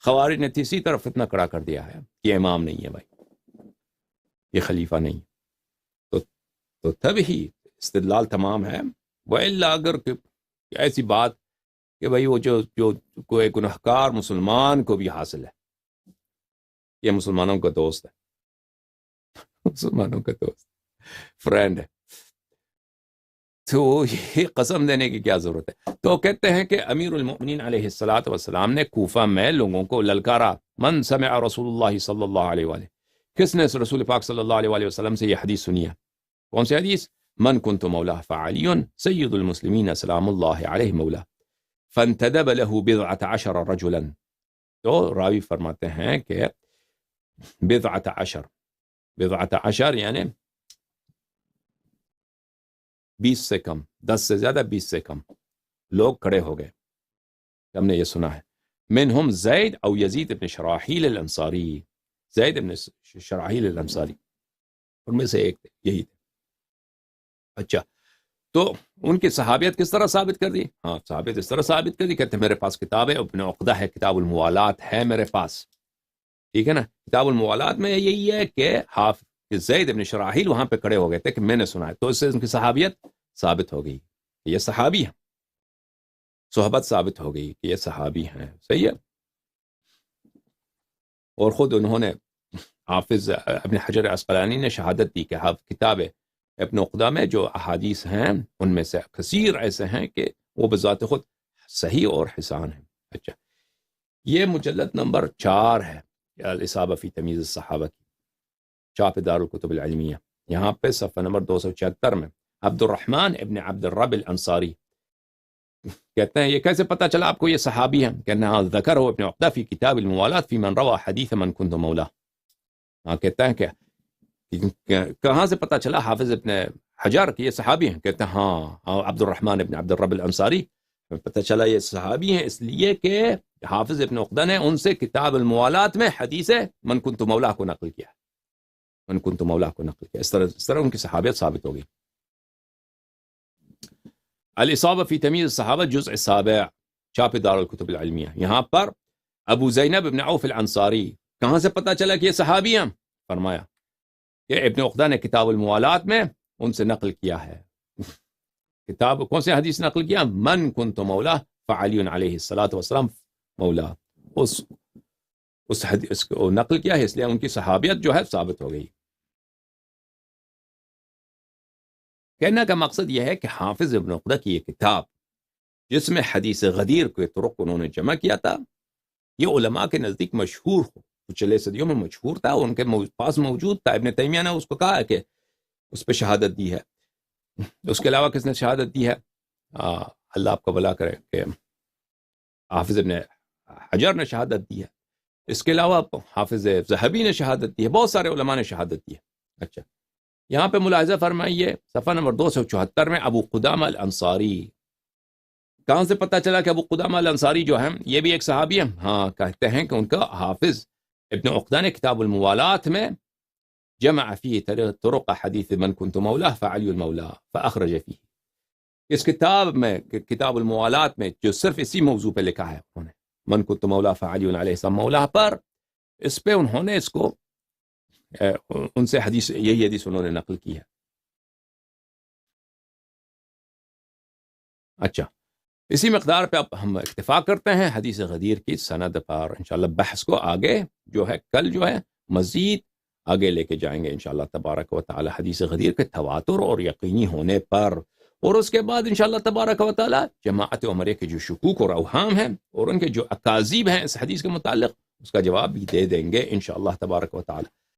خوارج نے تیسری طرف فتنہ کھڑا کر دیا ہے، یہ امام نہیں ہے بھائی، یہ خلیفہ نہیں. تو تب ہی استدلال تمام ہے. وإلا اگر ایسی بات کہ بھائی وہ جو کوئی گنہگار مسلمان کو بھی حاصل ہے، یہ مسلمانوں کا دوست ہے، مسلمانوں کا دوست، فرینڈ ہے، تو یہ قسم دینے کی کیا ضرورت ہے؟ تو کہتے ہیں کہ امیر المؤمنین علیہ الصلاۃ والسلام نے کوفہ میں لوگوں کو للکارا، من سمع رسول اللہ صلی اللہ علیہ وآلہ، کس نے رسول پاک صلی اللہ علیہ وآلہ وسلم سے یہ حدیث سنی ہے؟ کون سی حدیث؟ من کنت مولا فعلی سید المسلمین سلام اللہ علیہ مولا فانتدب له 17 رجلا. تو راوی فرماتے ہیں کہ 17 یعنی 20 سے کم، 10 سے زیادہ، 20 سے کم لوگ کھڑے ہو گئے. ہم نے یہ سنا ہے منهم زید او یزید ابن شراحیل الانصاری، زید ابن شراحیل الانصاری ان میں سے ایک تھے، یہی تھے۔ اچھا، تو ان کی صحابیت کس طرح ثابت کر دی؟ ہاں، صحابیت اس طرح ثابت کر دی، کہتے ہیں میرے پاس کتاب ہے، ابن عقدہ ہے، کتاب الموالات ہے میرے پاس، ٹھیک ہے نا۔ کتاب الموالات میں یہی ہے کہ حافظ زید ابن شراحیل وہاں پہ کھڑے ہو گئے تھے کہ میں نے سنا ہے، تو اس سے ان کی صحابیت ثابت ہو گئی کہ یہ صحابی ہیں، صحبت ثابت ہو گئی کہ یہ صحابی ہیں، صحیح ہے۔ اور خود انہوں نے حافظ ابن حجر عسقلانی نے شہادت دی کہ کتاب ابن عقدہ میں جو احادیث ہیں ان میں سے کثیر ایسے ہیں کہ وہ بذات خود صحیح اور حسان ہیں۔ اچھا، یہ مجلد نمبر 4 ہے الاصابہ فی تمیز الصحابہ کی، چاپ دار الکتب العلمیہ، یہاں پہ صفحہ نمبر 276 میں عبد الرحمن ابن عبد الرب الانصاری کہتے ہیں یہ کیسے پتہ چلا آپ کو یہ صحابی ہیں؟ کہنا ذکر ہو ابن عقدہ فی کتاب الموالات فی من روا حدیث من کنت مولا۔ ہاں، کہتا ہے کہ کہاں سے پتہ چلا حافظ ابن حجر کہ یہ صحابی ہیں؟ کہتے ہیں ہاں عبد الرحمن ابن عبد الرب الانصاری، پتہ چلا یہ صحابی ہیں اس لیے کہ حافظ ابن عقدہ نے ان سے کتاب الموالات میں حدیث من کنت مولا کو نقل کیا، من کنت مولا کو نقل کیا، اس طرح ان کی صحابیت ثابت ہو گئی۔ الاصابہ فی تمیز الصحابہ جزء 7 چاپ دار الکتب العلمیہ، یہاں پر ابو زینب ابن عوف الانصاری کہاں سے پتہ چلا کہ یہ صحابی ہیں؟ فرمایا کہ ابن عقدہ نے کتاب الموالات میں ان سے نقل کیا ہے۔ کتاب کون سے حدیث نقل کیا؟ من کنت مولا فعلی علیہ الصلاۃ والسلام مولا، اس حدیث کو نقل کیا ہے، اس لیے ان کی صحابیت جو ہے ثابت ہو گئی۔ کہنے کا مقصد یہ ہے کہ حافظ ابن عقدہ کی یہ کتاب جس میں حدیث غدیر کے طرق انہوں نے جمع کیا تھا، یہ علماء کے نزدیک مشہور ہو، پچھلے صدیوں میں مشہور تھا، ان کے پاس موجود تھا۔ ابن تیمیہ نے اس کو کہا کہ اس پہ شہادت دی ہے۔ اس کے علاوہ کس نے شہادت دی ہے؟ اللہ آپ کو بھلا کرے کہ حافظ ابن حجر نے شہادت دی ہے، اس کے علاوہ حافظ ذہبی نے شہادت دی ہے، بہت سارے علماء نے شہادت دی ہے۔ اچھا، یہاں پہ ملاحظہ فرمائیے صفحہ نمبر 274 میں ابو قدامہ الانصاری، کہاں سے پتہ چلا کہ ابو قدامہ الانصاری جو ہیں یہ بھی ایک صحابی ہیں؟ ہاں، کہتے ہیں کہ ان کا حافظ ابن عقدہ نے کتاب الموالات میں جمع فی طرق حدیث من کنت مولا فعلی المولا فاخرج فیہ، اس کتاب میں کتاب الموالات میں جو صرف اسی موضوع پہ لکھا ہے انہوں نے، من کنت مولا فعلی علیہ السلام مولا پر، اس پہ انہوں نے اس کو ان سے حدیث، یہی حدیث انہوں نے نقل کی ہے۔ اچھا، اسی مقدار پہ اب ہم اکتفا کرتے ہیں حدیث غدیر کی سند پر، انشاءاللہ بحث کو آگے جو ہے کل جو ہے مزید آگے لے کے جائیں گے انشاءاللہ تبارک و تعالی، حدیث غدیر کے تواتر اور یقینی ہونے پر، اور اس کے بعد انشاءاللہ تبارک و تعالی جماعت عمریہ کے جو شکوک اور اوہام ہیں اور ان کے جو اکاذیب ہیں اس حدیث کے متعلق، اس کا جواب بھی دے دیں گے انشاءاللہ تبارک و تعالی۔